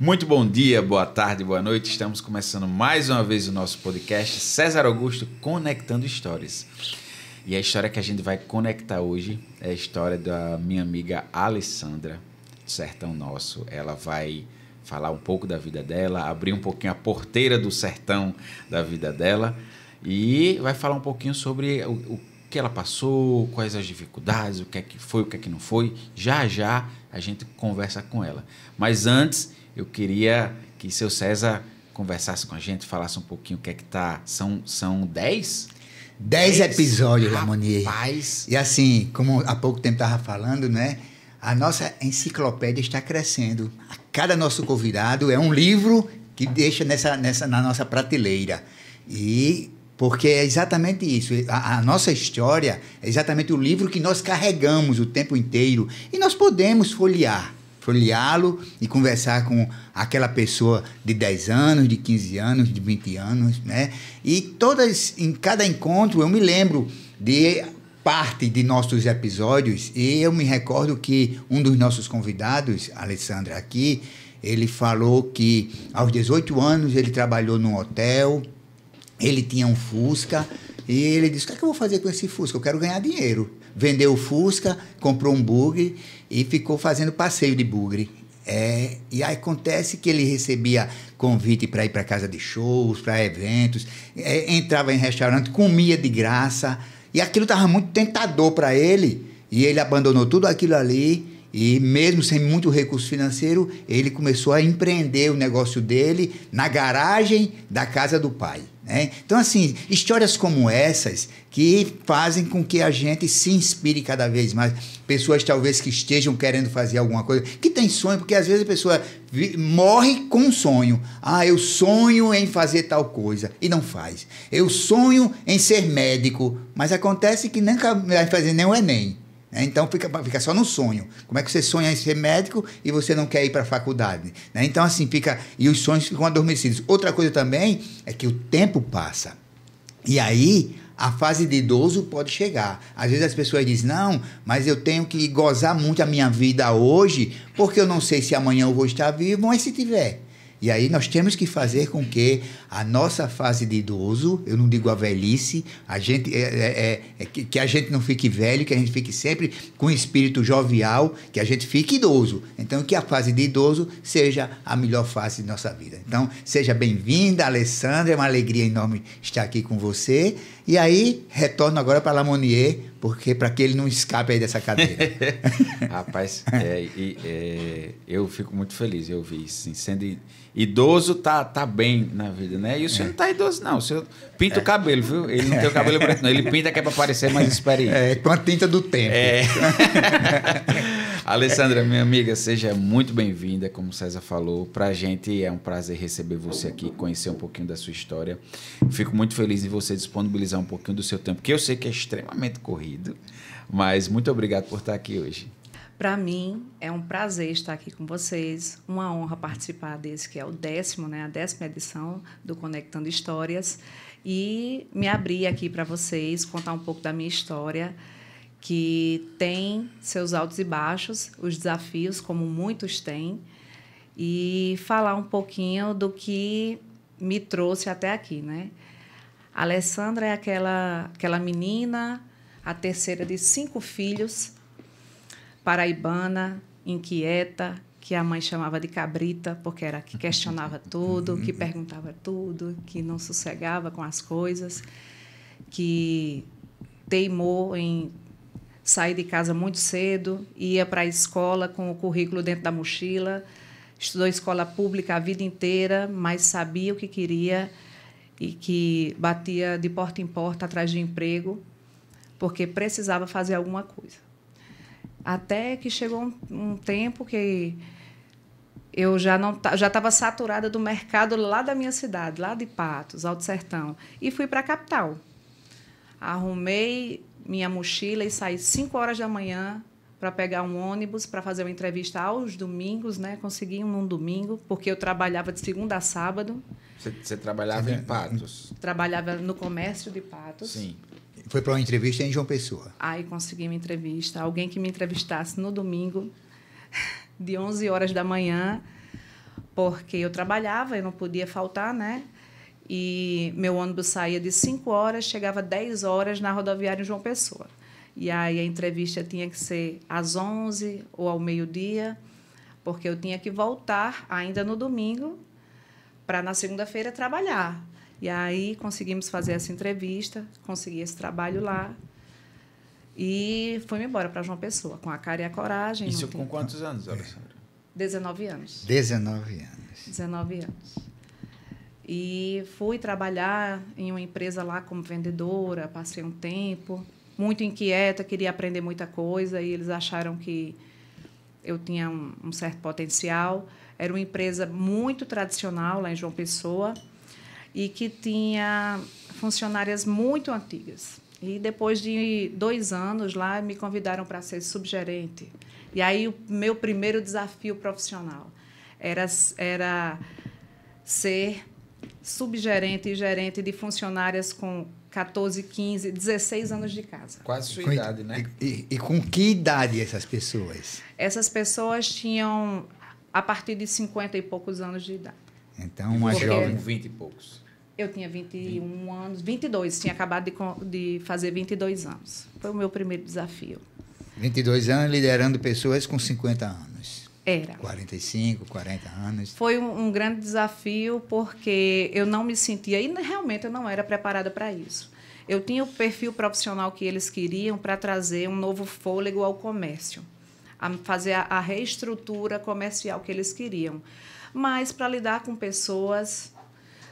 Muito bom dia, boa tarde, boa noite. Estamos começando mais uma vez o nosso podcast César Augusto Conectando Histórias. E a história que a gente vai conectar hoje é a história da minha amiga Alessandra, do Sertão Nosso. Ela vai falar um pouco da vida dela, abrir um pouquinho a porteira do sertão da vida dela e vai falar um pouquinho sobre o que ela passou, quais as dificuldades, o que é que foi, o que é que não foi. Já já a gente conversa com ela. Mas antes, eu queria que seu César conversasse com a gente, falasse um pouquinho o que é que tá... São 10? 10 episódios, Lamonier. Rapaz! E assim, como há pouco tempo estava falando, né? A nossa enciclopédia está crescendo. A cada nosso convidado é um livro que deixa na nossa prateleira. E porque é exatamente isso. A nossa história é exatamente o livro que nós carregamos o tempo inteiro. E nós podemos folheá-lo e conversar com aquela pessoa de 10 anos, de 15 anos, de 20 anos, né? E em cada encontro eu me lembro de parte de nossos episódios e eu me recordo que um dos nossos convidados, Alessandra aqui, ele falou que aos 18 anos ele trabalhou num hotel, ele tinha um Fusca e ele disse, o que é que eu vou fazer com esse Fusca? Eu quero ganhar dinheiro. Vendeu o Fusca, comprou um bugre e ficou fazendo passeio de bugre. E aí acontece que ele recebia convite para ir para casa de shows, para eventos, entrava em restaurante, comia de graça, e aquilo estava muito tentador para ele, e ele abandonou tudo aquilo ali, e mesmo sem muito recurso financeiro, ele começou a empreender o negócio dele na garagem da casa do pai. Né? Então, assim, histórias como essas que fazem com que a gente se inspire cada vez mais. Pessoas talvez que estejam querendo fazer alguma coisa, que tem sonho, porque às vezes a pessoa morre com um sonho. Eu sonho em fazer tal coisa, e não faz. Eu sonho em ser médico, mas acontece que nunca vai fazer nem o Enem. Então fica só no sonho. Como é que você sonha em ser médico e você não quer ir para a faculdade? Né? Então assim e os sonhos ficam adormecidos. Outra coisa também é que o tempo passa. E aí a fase de idoso pode chegar. Às vezes as pessoas dizem, não, mas eu tenho que gozar muito a minha vida hoje, porque eu não sei se amanhã eu vou estar vivo, mas se tiver. E aí nós temos que fazer com que a nossa fase de idoso, eu não digo a velhice, que a gente não fique velho, que a gente fique sempre com espírito jovial, que a gente fique idoso. Então, que a fase de idoso seja a melhor fase de nossa vida. Então, seja bem-vinda, Alessandra, é uma alegria enorme estar aqui com você. E aí, retorno agora para Lamonier, para que ele não escape aí dessa cadeira. Rapaz, eu fico muito feliz, eu vi isso. Sendo idoso, tá bem na vida, né? E o senhor não tá idoso, não. O senhor pinta o cabelo, viu? Ele não tem o cabelo branco, não. Ele pinta que é para parecer mais experiente. Com a tinta do tempo. Alessandra, minha amiga, seja muito bem-vinda, como o César falou. Pra gente é um prazer receber você aqui, conhecer um pouquinho da sua história. Fico muito feliz em você disponibilizar um pouquinho do seu tempo, que eu sei que é extremamente corrido, mas muito obrigado por estar aqui hoje. Para mim, é um prazer estar aqui com vocês, uma honra participar desse que é o 10º, né, a 10ª edição do Conectando Histórias, e me abrir aqui para vocês, contar um pouco da minha história, que tem seus altos e baixos, os desafios, como muitos têm, e falar um pouquinho do que me trouxe até aqui, né? A Alessandra é aquela menina, a terceira de 5 filhos, paraibana, inquieta, que a mãe chamava de cabrita, porque era que questionava tudo, que perguntava tudo, que não sossegava com as coisas, que teimou em sair de casa muito cedo, ia para a escola com o currículo dentro da mochila, estudou escola pública a vida inteira, mas sabia o que queria e que batia de porta em porta atrás de emprego, porque precisava fazer alguma coisa. Até que chegou um tempo que eu já estava saturada do mercado lá da minha cidade, lá de Patos, Alto Sertão, e fui para a capital. Arrumei minha mochila e saí 5 horas da manhã para pegar um ônibus para fazer uma entrevista aos domingos, né? Consegui num domingo, porque eu trabalhava de segunda a sábado. Você trabalhava em Patos? Trabalhava no comércio de Patos. Sim. Foi para uma entrevista em João Pessoa. Aí consegui uma entrevista. Alguém que me entrevistasse no domingo, de 11 horas da manhã, porque eu trabalhava, eu não podia faltar, né? E meu ônibus saía de 5 horas, chegava 10 horas na rodoviária em João Pessoa. E aí a entrevista tinha que ser às 11 ou ao meio-dia, porque eu tinha que voltar ainda no domingo para na segunda-feira trabalhar. E aí conseguimos fazer essa entrevista, consegui esse trabalho lá e fui embora para João Pessoa, com a cara e a coragem. Isso com quantos anos, Alessandra? 19 anos. 19 anos. 19 anos. E fui trabalhar em uma empresa lá como vendedora, passei um tempo, muito inquieta, queria aprender muita coisa, e eles acharam que eu tinha um certo potencial. Era uma empresa muito tradicional lá em João Pessoa e que tinha funcionárias muito antigas. E depois de 2 anos lá, me convidaram para ser subgerente. E aí o meu primeiro desafio profissional era ser subgerente e gerente de funcionárias com 14, 15, 16 anos de casa. Quase sua idade, né? E com que idade essas pessoas? Essas pessoas tinham a partir de 50 e poucos anos de idade. Então, E uma você jovem. com 20 e poucos. Eu tinha 21 anos, 22, tinha acabado de fazer 22 anos. Foi o meu primeiro desafio. 22 anos liderando pessoas com 50 anos. Era. 45, 40 anos. Foi um grande desafio porque eu não me sentia, e realmente eu não era preparada para isso. Eu tinha o perfil profissional que eles queriam para trazer um novo fôlego ao comércio, a fazer a reestrutura comercial que eles queriam. Mas para lidar com pessoas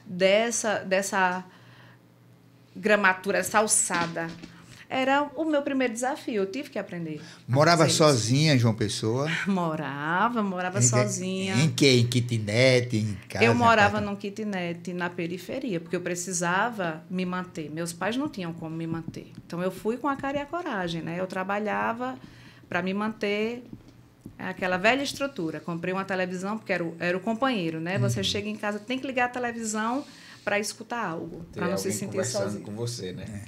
dessa gramatura, essa alçada, era o meu primeiro desafio. Eu tive que aprender. Morava sozinha em João Pessoa? Morava sozinha. Em que? Em kitnet, em casa? Eu morava num kitnet na periferia, porque eu precisava me manter. Meus pais não tinham como me manter. Então, eu fui com a cara e a coragem, né? Eu trabalhava para me manter aquela velha estrutura. Comprei uma televisão, porque era o companheiro, né? Você chega em casa, tem que ligar a televisão para escutar algo, para não se sentir sozinho. Com você, né?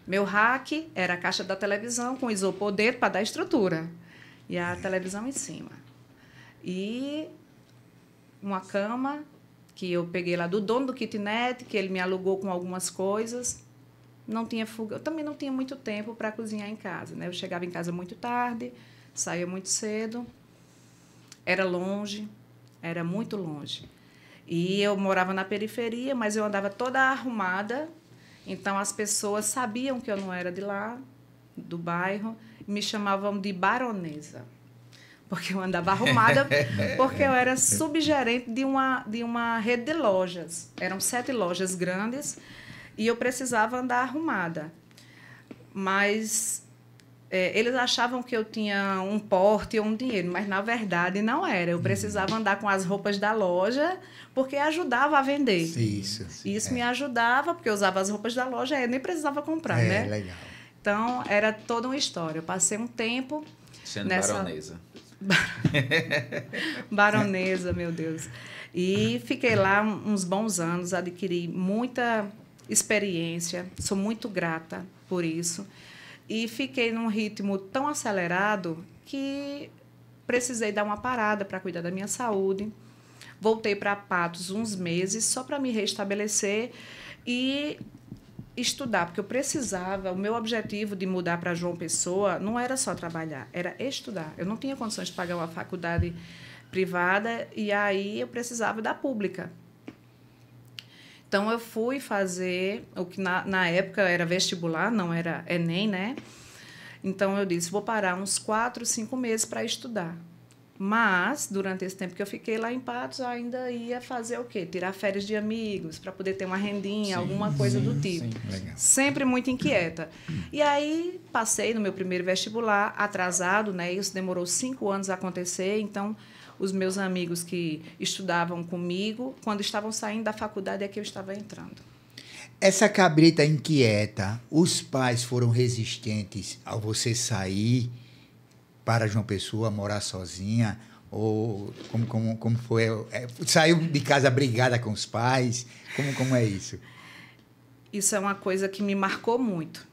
Meu rack era a caixa da televisão com isopor dentro para dar estrutura. E a televisão em cima. E uma cama que eu peguei lá do dono do kitnet, que ele me alugou com algumas coisas. Não tinha fuga. Eu também não tinha muito tempo para cozinhar em casa, né? Eu chegava em casa muito tarde, saía muito cedo. Era longe, era muito longe. E eu morava na periferia, mas eu andava toda arrumada. Então, as pessoas sabiam que eu não era de lá, do bairro, e me chamavam de baronesa, porque eu andava arrumada, porque eu era subgerente de uma rede de lojas. Eram 7 lojas grandes e eu precisava andar arrumada. Mas eles achavam que eu tinha um porte ou um dinheiro, mas, na verdade, não era. Eu precisava andar com as roupas da loja, porque ajudava a vender. Isso me ajudava, porque eu usava as roupas da loja, eu nem precisava comprar, né? Legal. Então, era toda uma história. Eu passei um tempo sendo baronesa. Baronesa, meu Deus. E fiquei lá uns bons anos, adquiri muita experiência, sou muito grata por isso. E fiquei num ritmo tão acelerado que precisei dar uma parada para cuidar da minha saúde. Voltei para Patos uns meses só para me restabelecer e estudar, porque eu precisava. O meu objetivo de mudar para João Pessoa não era só trabalhar, era estudar. Eu não tinha condições de pagar uma faculdade privada e aí eu precisava da pública. Então, eu fui fazer o que na época era vestibular, não era Enem, né? Então, eu disse, vou parar uns 4, 5 meses para estudar. Mas, durante esse tempo que eu fiquei lá em Patos, eu ainda ia fazer o quê? Tirar férias de amigos, para poder ter uma rendinha, alguma coisa do tipo. Legal. Sempre muito inquieta. E aí, passei no meu primeiro vestibular, atrasado, né? Isso demorou 5 anos a acontecer, então os meus amigos que estudavam comigo, quando estavam saindo da faculdade, é que eu estava entrando. Essa cabrita inquieta, os pais foram resistentes ao você sair para João Pessoa, morar sozinha? Ou como foi? Saiu de casa brigada com os pais? Como é isso? Isso é uma coisa que me marcou muito.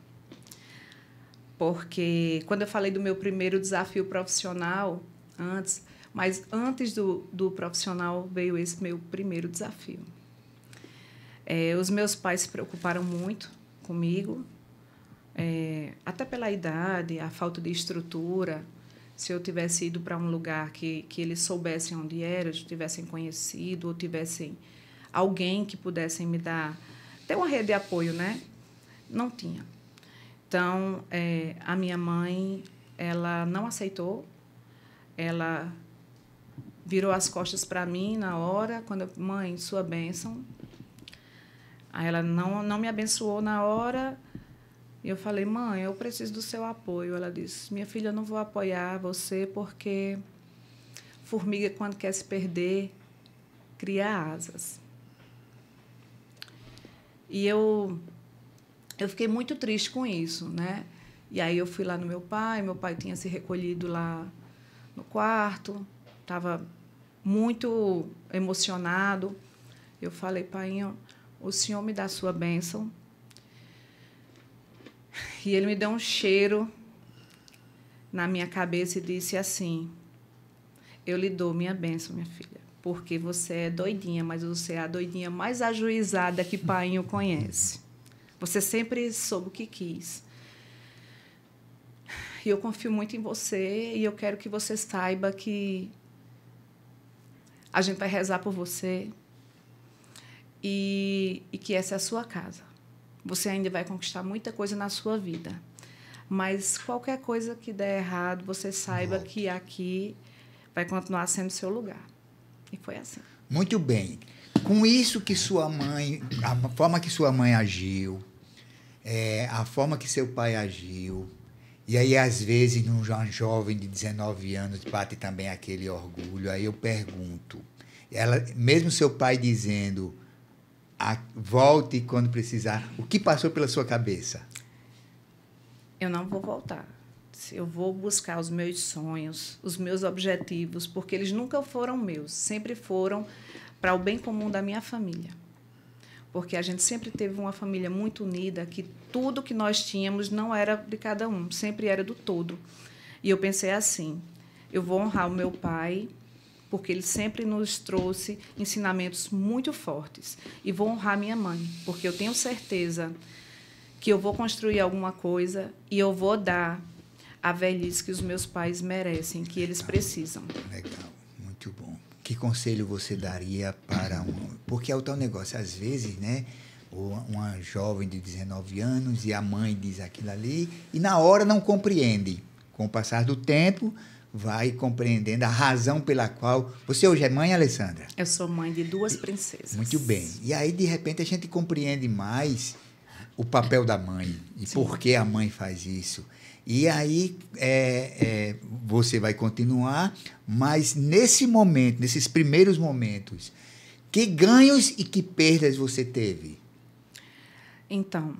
Porque quando eu falei do meu primeiro desafio profissional, antes, Mas antes do profissional veio esse meu primeiro desafio. Os meus pais se preocuparam muito comigo, até pela idade, a falta de estrutura. Se eu tivesse ido para um lugar que eles soubessem onde era, tivessem conhecido, ou tivessem alguém que pudessem me dar, ter uma rede de apoio, né? Não tinha. Então, a minha mãe, ela não aceitou, ela virou as costas para mim na hora, quando eu, mãe, sua bênção. Aí ela não me abençoou na hora, e eu falei, mãe, eu preciso do seu apoio. Ela disse, minha filha, eu não vou apoiar você porque formiga, quando quer se perder, cria asas. E eu fiquei muito triste com isso, né? E aí eu fui lá no meu pai tinha se recolhido lá no quarto, estava muito emocionado. Eu falei, painho, o senhor me dá a sua bênção. E ele me deu um cheiro na minha cabeça e disse assim, eu lhe dou minha bênção, minha filha, porque você é doidinha, mas você é a doidinha mais ajuizada que painho conhece. Você sempre soube o que quis. E eu confio muito em você e eu quero que você saiba que a gente vai rezar por você e que essa é a sua casa. Você ainda vai conquistar muita coisa na sua vida. Mas qualquer coisa que der errado, você saiba que aqui vai continuar sendo seu lugar. E foi assim. Muito bem. Com isso que sua mãe, a forma que sua mãe agiu, a forma que seu pai agiu, e aí, às vezes, num jovem de 19 anos, bate também aquele orgulho. Aí eu pergunto, mesmo seu pai dizendo, volte quando precisar, o que passou pela sua cabeça? Eu não vou voltar. Eu vou buscar os meus sonhos, os meus objetivos, porque eles nunca foram meus, sempre foram para o bem comum da minha família. Porque a gente sempre teve uma família muito unida, que tudo que nós tínhamos não era de cada um, sempre era do todo. E eu pensei assim, eu vou honrar o meu pai, porque ele sempre nos trouxe ensinamentos muito fortes. E vou honrar minha mãe, porque eu tenho certeza que eu vou construir alguma coisa e eu vou dar a velhice que os meus pais merecem, que eles precisam. Legal, muito bom. Que conselho você daria para Porque é o tal negócio, às vezes, né? Uma jovem de 19 anos e a mãe diz aquilo ali e na hora não compreende. Com o passar do tempo, vai compreendendo a razão pela qual... Você hoje é mãe, Alessandra? Eu sou mãe de 2 princesas. Muito bem. E aí, de repente, a gente compreende mais o papel da mãe e Sim. por que a mãe faz isso. E aí, você vai continuar, mas nesse momento, nesses primeiros momentos, que ganhos e que perdas você teve? Então,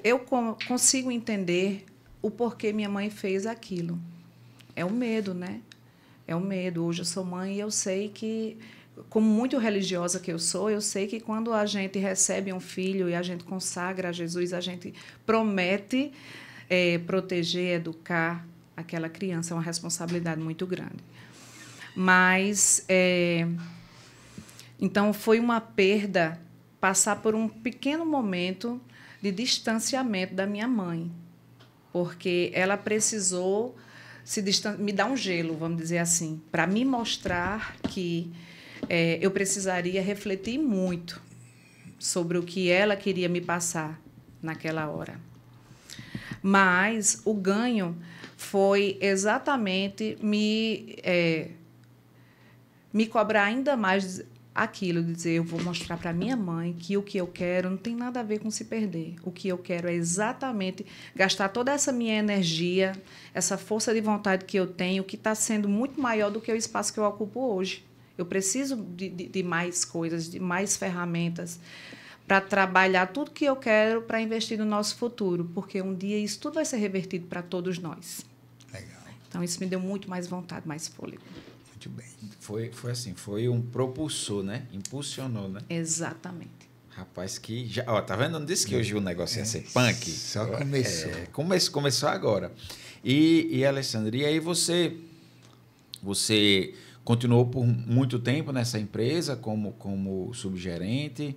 eu consigo entender o porquê minha mãe fez aquilo. É o medo, né? É o medo. Hoje eu sou mãe e eu sei que, como muito religiosa que eu sou, eu sei que quando a gente recebe um filho e a gente consagra a Jesus, a gente promete proteger, educar aquela criança. É uma responsabilidade muito grande. Mas, então, foi uma perda passar por um pequeno momento de distanciamento da minha mãe, porque ela precisou me dar um gelo, vamos dizer assim, para me mostrar que eu precisaria refletir muito sobre o que ela queria me passar naquela hora. Mas o ganho foi exatamente me cobrar ainda mais aquilo, de dizer, eu vou mostrar para minha mãe que o que eu quero não tem nada a ver com se perder. O que eu quero é exatamente gastar toda essa minha energia, essa força de vontade que eu tenho, que está sendo muito maior do que o espaço que eu ocupo hoje. Eu preciso de mais coisas, de mais ferramentas para trabalhar tudo que eu quero para investir no nosso futuro, porque um dia isso tudo vai ser revertido para todos nós. Legal. Então, isso me deu muito mais vontade, mais fôlego. Muito bem. Foi assim, foi um propulsor, né? Impulsionou, né? Exatamente. Rapaz, que... tá vendo? Não disse que hoje o negócio ia ser punk? Só começou. Começou agora. E Alessandra, e aí você Você continuou por muito tempo nessa empresa como subgerente?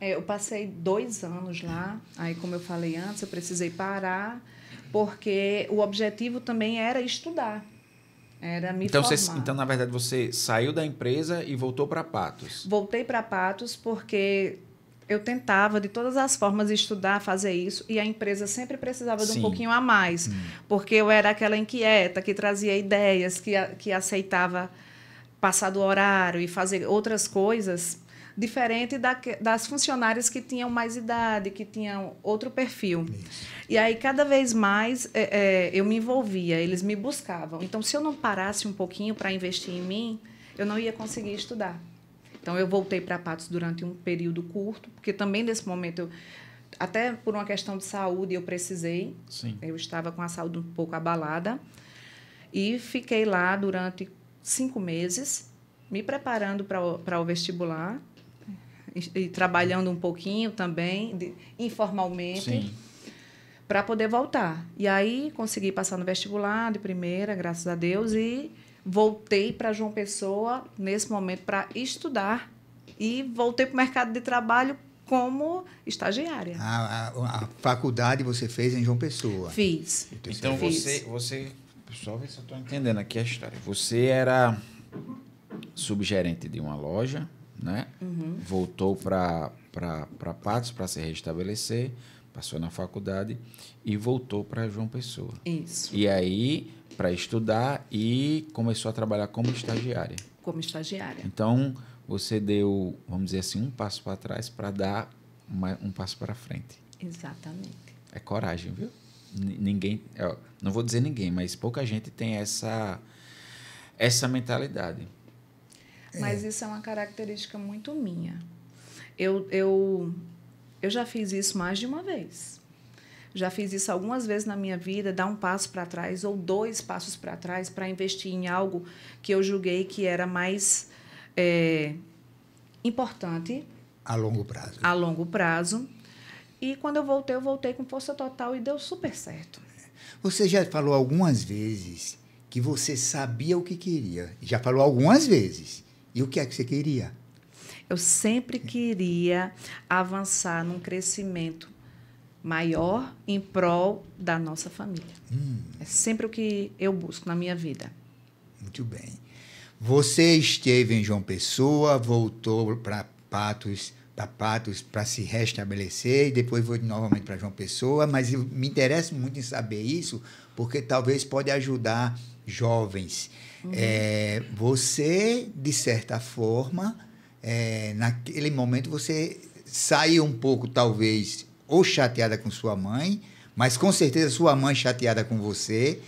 Eu passei 2 anos lá. Aí, como eu falei antes, eu precisei parar, porque o objetivo também era estudar. Era me formar. Então, na verdade, você saiu da empresa e voltou para Patos. Voltei para Patos porque eu tentava, de todas as formas, estudar, fazer isso, e a empresa sempre precisava de um pouquinho a mais, porque eu era aquela inquieta, que trazia ideias, que aceitava passar do horário e fazer outras coisas, diferente das funcionárias que tinham mais idade, que tinham outro perfil. Isso. E aí, cada vez mais, eu me envolvia, eles me buscavam. Então, se eu não parasse um pouquinho para investir em mim, eu não ia conseguir estudar. Então, eu voltei para Patos durante um período curto, porque também, nesse momento, até por uma questão de saúde, eu precisei. Sim. Eu estava com a saúde um pouco abalada. E fiquei lá durante 5 meses, me preparando para o vestibular e trabalhando um pouquinho também, informalmente, para poder voltar. E aí, consegui passar no vestibular de primeira, graças a Deus, e voltei para João Pessoa, nesse momento, para estudar. E voltei para o mercado de trabalho como estagiária. A faculdade você fez em João Pessoa? Fiz. Então, você... Pessoal, ver se eu estou entendendo aqui a história. Você era subgerente de uma loja, né? Voltou para Patos para se restabelecer, passou na faculdade e voltou para João Pessoa. Isso. E aí, para estudar e começou a trabalhar como estagiária. Como estagiária. Então, você deu, vamos dizer assim, um passo para trás para dar um passo para frente. Exatamente. É coragem, viu? Ninguém, não vou dizer ninguém, mas pouca gente tem essa mentalidade. Mas isso é uma característica muito minha. Eu já fiz isso mais de uma vez. Já fiz isso algumas vezes na minha vida, dar um passo para trás ou 2 passos para trás para investir em algo que eu julguei que era mais importante. A longo prazo. A longo prazo. E quando eu voltei com força total e deu super certo. Você já falou algumas vezes que você sabia o que queria. Já falou algumas vezes. E o que é que você queria? Eu sempre queria avançar num crescimento maior em prol da nossa família. É sempre o que eu busco na minha vida. Muito bem. Você esteve em João Pessoa, voltou para Patos para se restabelecer e depois foi novamente para João Pessoa, mas eu me interesso muito em saber isso, porque talvez pode ajudar jovens. Você, de certa forma, naquele momento você saiu um pouco, talvez, ou chateada com sua mãe, mas com certeza sua mãe chateada com você,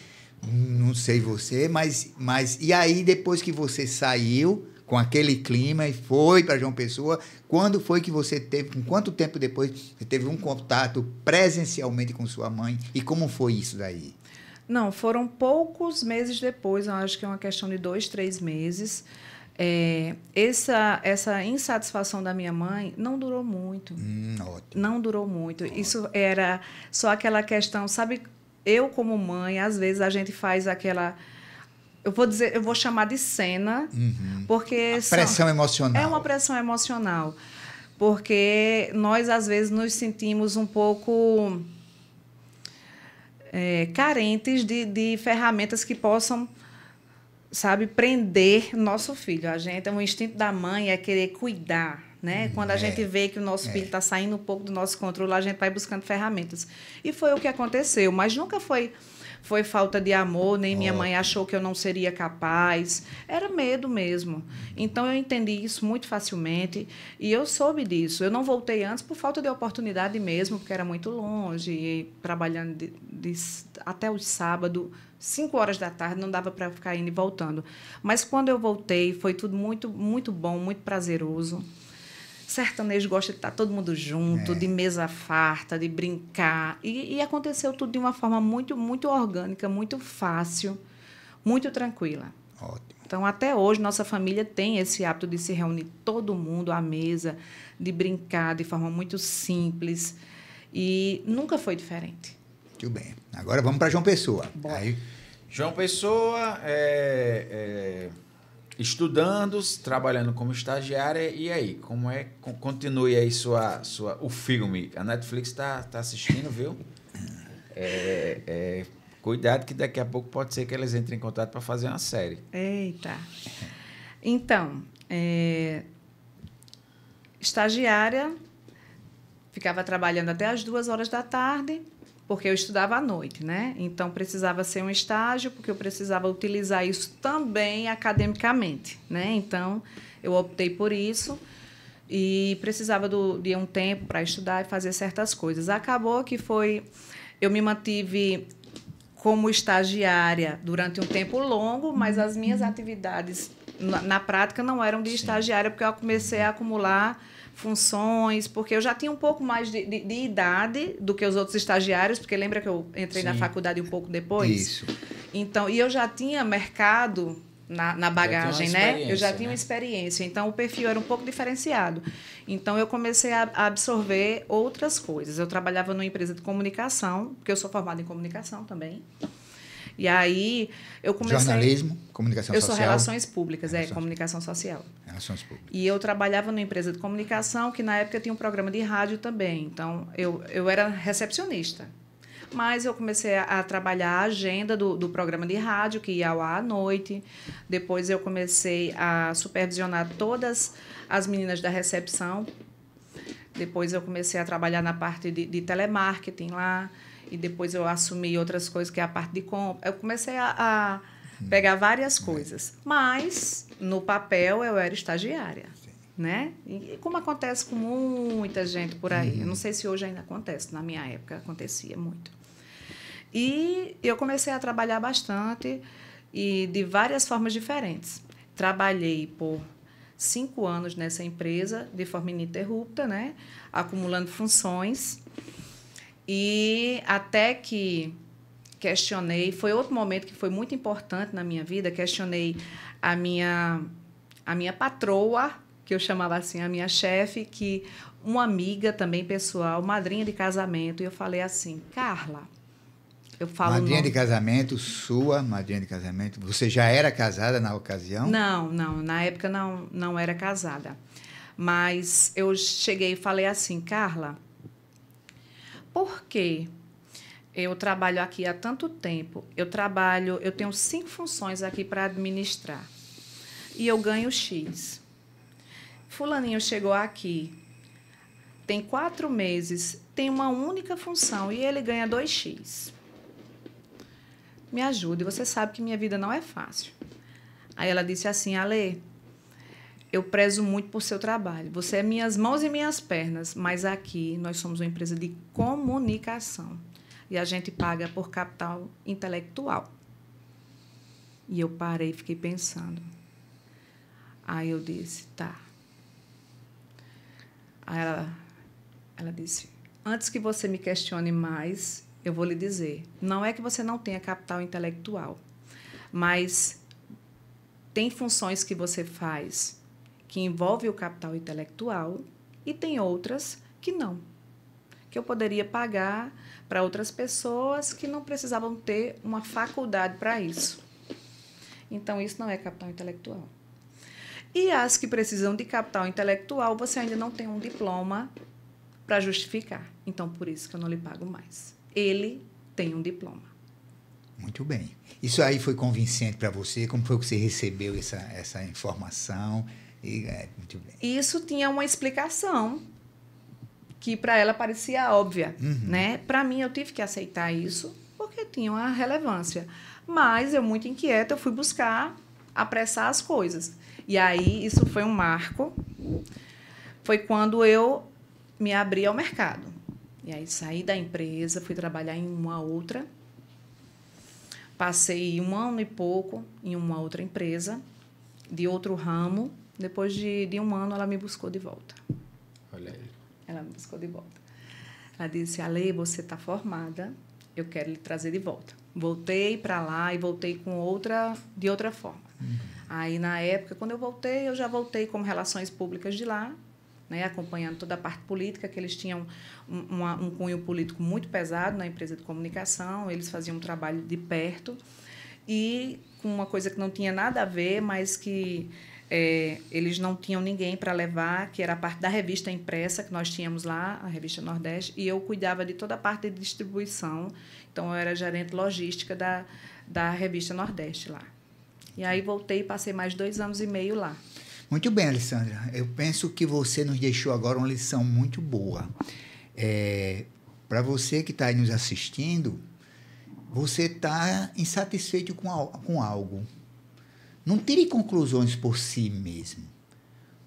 não sei você, mas e aí depois que você saiu com aquele clima e foi para João Pessoa, quando foi que você teve, com quanto tempo depois você teve um contato presencialmente com sua mãe e como foi isso daí? Não, foram poucos meses depois, eu acho que é uma questão de 2, 3 meses. Essa insatisfação da minha mãe não durou muito. Ótimo. Não durou muito. Ótimo. Isso era só aquela questão, sabe, eu como mãe, às vezes a gente faz aquela... Eu vou chamar de cena, porque... Pressão emocional. É uma pressão emocional. Porque nós, às vezes, nos sentimos um pouco carentes de ferramentas que possam, sabe, prender nosso filho. O instinto da mãe é querer cuidar, né? Quando a gente vê que o nosso filho está saindo um pouco do nosso controle, a gente vai buscando ferramentas. E foi o que aconteceu, mas nunca foi falta de amor, nem minha mãe achou que eu não seria capaz. Era medo mesmo. Então, eu entendi isso muito facilmente e eu soube disso. Eu não voltei antes por falta de oportunidade mesmo, porque era muito longe, e trabalhando até o sábado, 5 horas da tarde, não dava para ficar indo e voltando. Mas, quando eu voltei, foi tudo muito, muito bom, muito prazeroso. Sertanejo gosta de estar todo mundo junto, de mesa farta, de brincar. E aconteceu tudo de uma forma muito, muito orgânica, muito fácil, muito tranquila. Ótimo. Então, até hoje, nossa família tem esse hábito de se reunir todo mundo à mesa, de brincar de forma muito simples. E nunca foi diferente. Muito bem. Agora vamos para João Pessoa. Bora. Aí, João Pessoa, estudando, trabalhando como estagiária, e aí? Como é? Continue aí o filme. A Netflix tá assistindo, viu? Cuidado que daqui a pouco pode ser que eles entrem em contato para fazer uma série. Eita. Então, estagiária, ficava trabalhando até as 2h da tarde, porque eu estudava à noite, né? Então, precisava ser um estágio, porque eu precisava utilizar isso também academicamente, né? Então, eu optei por isso e precisava de um tempo para estudar e fazer certas coisas. Acabou que eu me mantive como estagiária durante um tempo longo, mas as minhas atividades na prática não eram de estagiária, porque eu comecei a acumular funções, porque eu já tinha um pouco mais de idade do que os outros estagiários, porque lembra que eu entrei na faculdade um pouco depois? Isso. Então, e eu já tinha mercado na bagagem, né? Eu já tinha uma experiência, então o perfil era um pouco diferenciado. Então, eu comecei a absorver outras coisas. Eu trabalhava numa empresa de comunicação, porque eu sou formada em comunicação também. E aí, eu comecei... Jornalismo, comunicação social? Eu sou relações públicas, comunicação social. Relações públicas. E eu trabalhava numa empresa de comunicação, que na época tinha um programa de rádio também. Então, eu era recepcionista. Mas eu comecei a trabalhar a agenda do programa de rádio, que ia ao ar à noite. Depois, eu comecei a supervisionar todas as meninas da recepção. Depois, eu comecei a trabalhar na parte de telemarketing lá. E depois eu assumi outras coisas, que é a parte de compra. Eu comecei a pegar várias coisas. Mas, no papel, eu era estagiária. Né? E como acontece com muita gente por aí. Eu não sei se hoje ainda acontece. Na minha época, acontecia muito. E eu comecei a trabalhar bastante e de várias formas diferentes. Trabalhei por 5 anos nessa empresa, de forma ininterrupta, né? Acumulando funções. E até que questionei, foi outro momento que foi muito importante na minha vida, questionei a minha patroa, que eu chamava assim, a minha chefe, que uma amiga também pessoal, madrinha de casamento, e eu falei assim, Carla, eu falo... Madrinha de casamento, sua madrinha de casamento, você já era casada na ocasião? Não, na época não era casada. Mas eu cheguei e falei assim, Carla, por que eu trabalho aqui há tanto tempo? Eu tenho 5 funções aqui para administrar e eu ganho X. Fulaninho chegou aqui, tem 4 meses, tem uma única função e ele ganha 2X. Me ajude, você sabe que minha vida não é fácil. Aí ela disse assim, Ale, eu prezo muito por seu trabalho. Você é minhas mãos e minhas pernas, mas aqui nós somos uma empresa de comunicação e a gente paga por capital intelectual. E eu parei e fiquei pensando. Aí eu disse, tá. Aí ela disse, antes que você me questione mais, eu vou lhe dizer, não é que você não tenha capital intelectual, mas tem funções que você faz que envolve o capital intelectual e tem outras que não, que eu poderia pagar para outras pessoas que não precisavam ter uma faculdade para isso. Então, isso não é capital intelectual. E as que precisam de capital intelectual, você ainda não tem um diploma para justificar. Então, por isso que eu não lhe pago mais. Ele tem um diploma. Muito bem. Isso aí foi convincente para você? Como foi que você recebeu essa informação? Muito bem. Isso tinha uma explicação que para ela parecia óbvia. Né? Para mim, eu tive que aceitar isso porque tinha uma relevância. Mas eu, muito inquieta, eu fui buscar apressar as coisas. E aí, isso foi um marco. Foi quando eu me abri ao mercado. E aí, saí da empresa, fui trabalhar em uma outra. Passei 1 ano e pouco em uma outra empresa, de outro ramo. Depois de 1 ano, ela me buscou de volta. Olha aí. Ela me buscou de volta. Ela disse, Ale, você está formada, eu quero lhe trazer de volta. Voltei para lá e voltei de outra forma. Aí, na época, quando eu já voltei como relações públicas de lá, né, acompanhando toda a parte política, que eles tinham um cunho político muito pesado na empresa de comunicação, eles faziam um trabalho de perto. e com uma coisa que não tinha nada a ver, mas que eles não tinham ninguém para levar, que era a parte da revista impressa que nós tínhamos lá, a Revista Nordeste, e eu cuidava de toda a parte de distribuição. Então, eu era gerente logística da Revista Nordeste lá. E aí voltei e passei mais 2 anos e meio lá. Muito bem, Alessandra. Eu penso que você nos deixou agora uma lição muito boa. Para você que está aí nos assistindo, você está insatisfeito com algo. Não tire conclusões por si mesmo.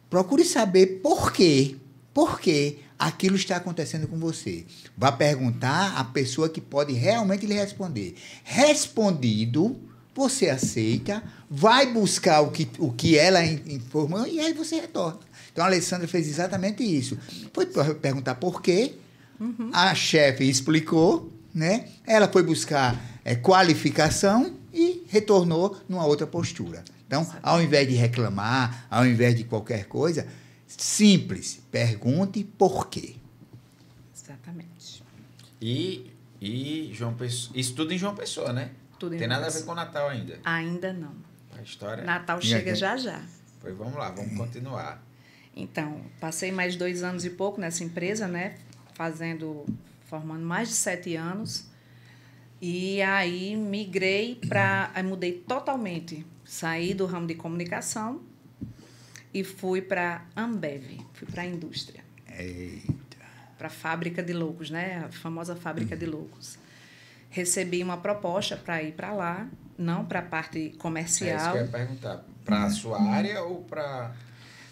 Procure saber por quê. Por que aquilo está acontecendo com você. Vá perguntar à pessoa que pode realmente lhe responder. Respondido, você aceita, vai buscar o que ela informou e aí você retorna. Então, a Alessandra fez exatamente isso. Foi perguntar por quê. A chefe explicou, né? Ela foi buscar qualificação e retornou numa outra postura. Então, ao invés de reclamar, ao invés de qualquer coisa, simples, pergunte por quê. Exatamente. E João Pessoa, isso tudo em João Pessoa, né? Tudo em Tem João nada a ver Pessoa. com Natal ainda. Ainda não. A história. Natal chega já já. Pois vamos lá, vamos continuar. Então, passei mais 2 anos e pouco nessa empresa, né? Formando mais de 7 anos. E aí migrei mudei totalmente. Saí do ramo de comunicação e fui para Ambev, fui para a indústria. Eita. Para a fábrica de loucos, né? A famosa fábrica de loucos. Recebi uma proposta para ir para lá, não para a parte É isso comercial. que eu ia perguntar. Para a sua área ou para...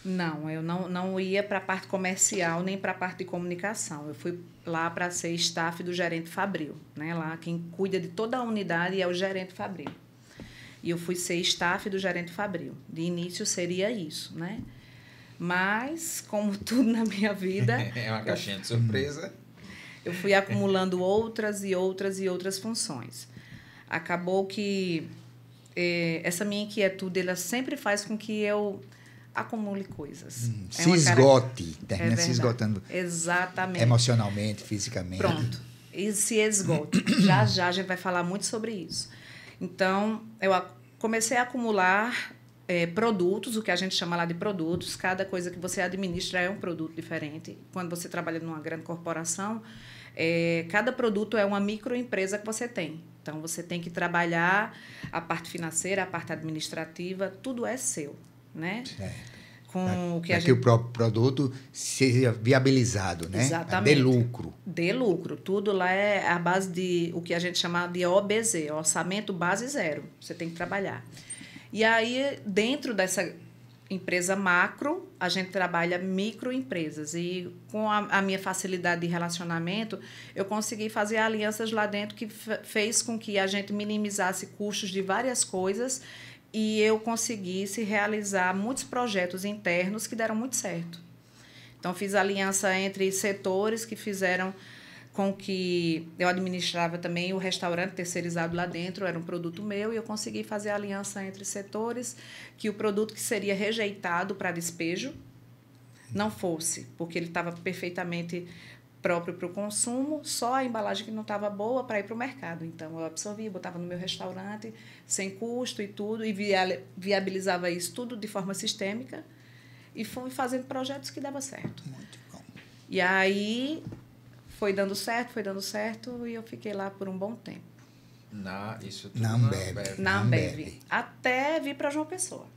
Não, eu não ia para a parte comercial nem para a parte de comunicação. Eu fui lá para ser staff do gerente fabril, né? Lá quem cuida de toda a unidade é o gerente fabril. E eu fui ser staff do gerente fabril. De início seria isso, né? Mas, como tudo na minha vida... É uma caixinha de surpresa. Eu fui acumulando outras e outras e outras funções. Acabou que essa minha inquietude ela sempre faz com que eu acumule coisas. Se esgote, termina se verdade. esgotando. Exatamente. Emocionalmente, fisicamente. Pronto. E se esgote. Já já a gente vai falar muito sobre isso. Então, eu comecei a acumular produtos, o que a gente chama lá de produtos. Cada coisa que você administra é um produto diferente. Quando você trabalha numa grande corporação, cada produto é uma microempresa que você tem. Então, você tem que trabalhar a parte financeira, a parte administrativa, tudo é seu, né? Certo. Com o que que o próprio produto seja viabilizado, né? Exatamente. Dê lucro. Dê lucro. Tudo lá é a base de o que a gente chama de OBZ, orçamento base zero. Você tem que trabalhar. E aí, dentro dessa empresa macro, a gente trabalha microempresas. E com a minha facilidade de relacionamento, eu consegui fazer alianças lá dentro que fez com que a gente minimizasse custos de várias coisas e eu conseguisse realizar muitos projetos internos que deram muito certo. Então, fiz aliança entre setores que fizeram com que eu administrava também o restaurante terceirizado lá dentro, era um produto meu, e eu consegui fazer aliança entre setores que o produto que seria rejeitado para despejo não fosse, porque ele estava perfeitamente próprio para o consumo, só a embalagem que não estava boa para ir para o mercado. Então, eu absorvia, botava no meu restaurante, sem custo e tudo, e viabilizava isso tudo de forma sistêmica, e fui fazendo projetos que dava certo. Muito bom. E aí... foi dando certo, e eu fiquei lá por um bom tempo. Isso tudo Na Ambev. Na Ambev. Até vir para João Pessoa.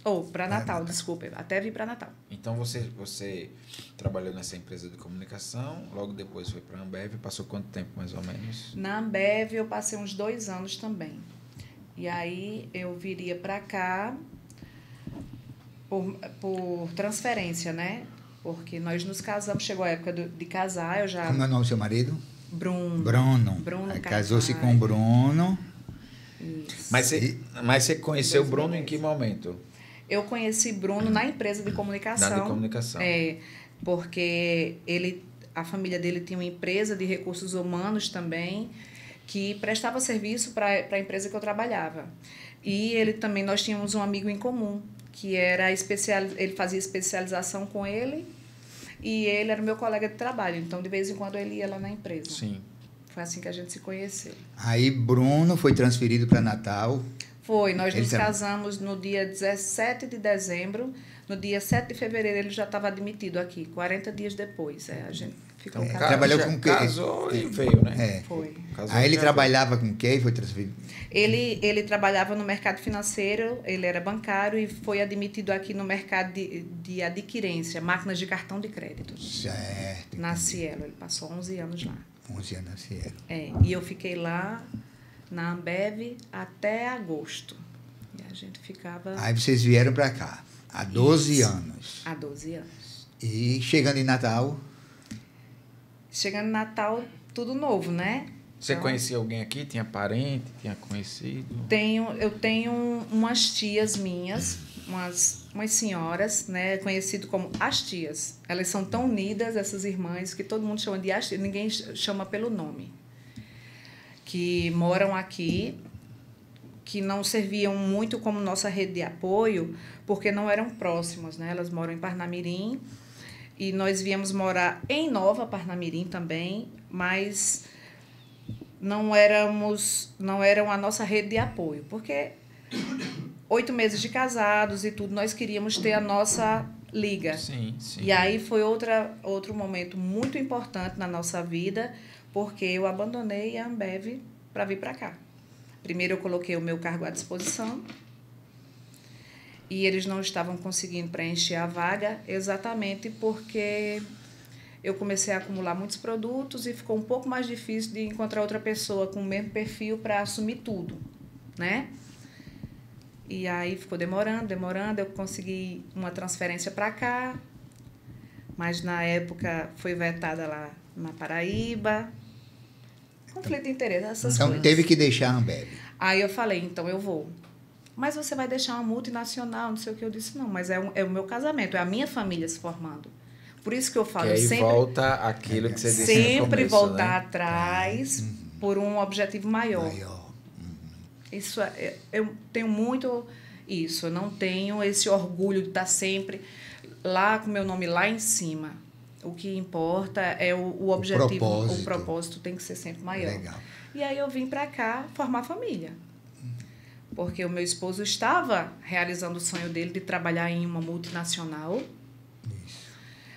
Ou para Natal, desculpa. Até vir para Natal. Então, você trabalhou nessa empresa de comunicação, logo depois foi para a Ambev, passou quanto tempo, mais ou menos? Na Ambev, eu passei uns 2 anos também. E aí, eu viria para cá por transferência, né? Porque nós nos casamos, chegou a época de casar, eu já... Como é o nome do seu marido? Bruno. Bruno. Casou-se com o Bruno. Isso. Mas você conheceu o Bruno em que momento? Eu conheci Bruno na empresa de comunicação. Na de comunicação. Porque a família dele tinha uma empresa de recursos humanos também, que prestava serviço para a empresa que eu trabalhava. E nós tínhamos um amigo em comum, que era ele fazia especialização com ele, e ele era meu colega de trabalho. Então, de vez em quando, ele ia lá na empresa. Sim. Foi assim que a gente se conheceu. Aí Bruno foi transferido para Natal. Foi, nós nos casamos no dia 17 de dezembro. No dia 7 de fevereiro ele já estava admitido aqui, 40 dias depois. A gente ficou casado. Trabalhou com quem? Casou e veio, né? Foi. Casou Aí ele já trabalhava com quem? Foi transferido? Ele trabalhava no mercado financeiro, ele era bancário e foi admitido aqui no mercado de adquirência, máquinas de cartão de crédito. Certo. Na Cielo, ele passou 11 anos lá. 11 anos na Cielo. E eu fiquei lá na Ambev até agosto. E a gente ficava... Aí vocês vieram para cá, há 12 anos. Há 12 anos. E chegando em Natal... Chegando em Natal, tudo novo, né? Você conhecia alguém aqui? Tinha parente? Tinha conhecido? Eu tenho umas tias minhas, umas senhoras, né, conhecido como as tias. Elas são tão unidas, essas irmãs, que todo mundo chama de as tias, ninguém chama pelo nome. Que moram aqui, que não serviam muito como nossa rede de apoio, porque não eram próximas, né? Elas moram em Parnamirim e nós viemos morar em Nova Parnamirim também, mas não eram a nossa rede de apoio, porque 8 meses de casados e tudo, nós queríamos ter a nossa liga. Sim, sim. E aí foi outro momento muito importante na nossa vida, porque eu abandonei a Ambev para vir para cá. Primeiro eu coloquei o meu cargo à disposição e eles não estavam conseguindo preencher a vaga exatamente porque eu comecei a acumular muitos produtos e ficou um pouco mais difícil de encontrar outra pessoa com o mesmo perfil para assumir tudo, né? E aí ficou demorando, eu consegui uma transferência para cá, mas na época foi vetada lá na Paraíba. Conflito de interesse, essas coisas. Então teve que deixar a Ambev. Aí eu falei, então eu vou. Mas você vai deixar uma multinacional, não sei o que. Eu disse, não, mas é o meu casamento, é a minha família se formando. Por isso que eu falo, que aí sempre volta aquilo que você disse sempre no começo, voltar né? atrás por um objetivo maior. Isso eu tenho muito isso, eu não tenho esse orgulho de estar sempre lá com o meu nome lá em cima. O que importa é o objetivo, o propósito tem que ser sempre maior. Legal. E aí eu vim para cá formar família. Porque o meu esposo estava realizando o sonho dele de trabalhar em uma multinacional.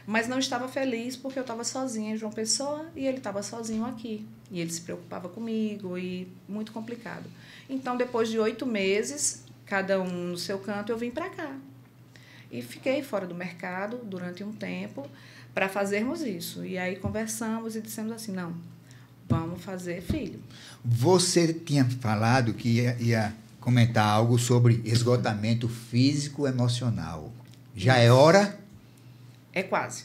Mas não estava feliz porque eu estava sozinha em João Pessoa e ele estava sozinho aqui. E ele se preocupava comigo e muito complicado. Então, depois de 8 meses, cada um no seu canto, eu vim para cá. E fiquei fora do mercado durante um tempo para fazermos isso. E aí conversamos e dissemos assim, não, vamos fazer filho. Você tinha falado que ia comentar algo sobre esgotamento físico e emocional. Já é hora? É quase.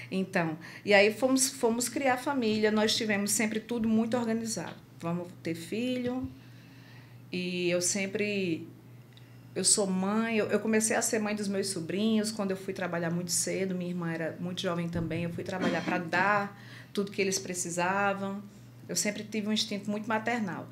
Então, e aí fomos criar família, nós tivemos sempre tudo muito organizado. Vamos ter filho, e eu sou mãe, eu comecei a ser mãe dos meus sobrinhos quando eu fui trabalhar muito cedo, minha irmã era muito jovem também, eu fui trabalhar para dar tudo que eles precisavam. Eu sempre tive um instinto muito maternal.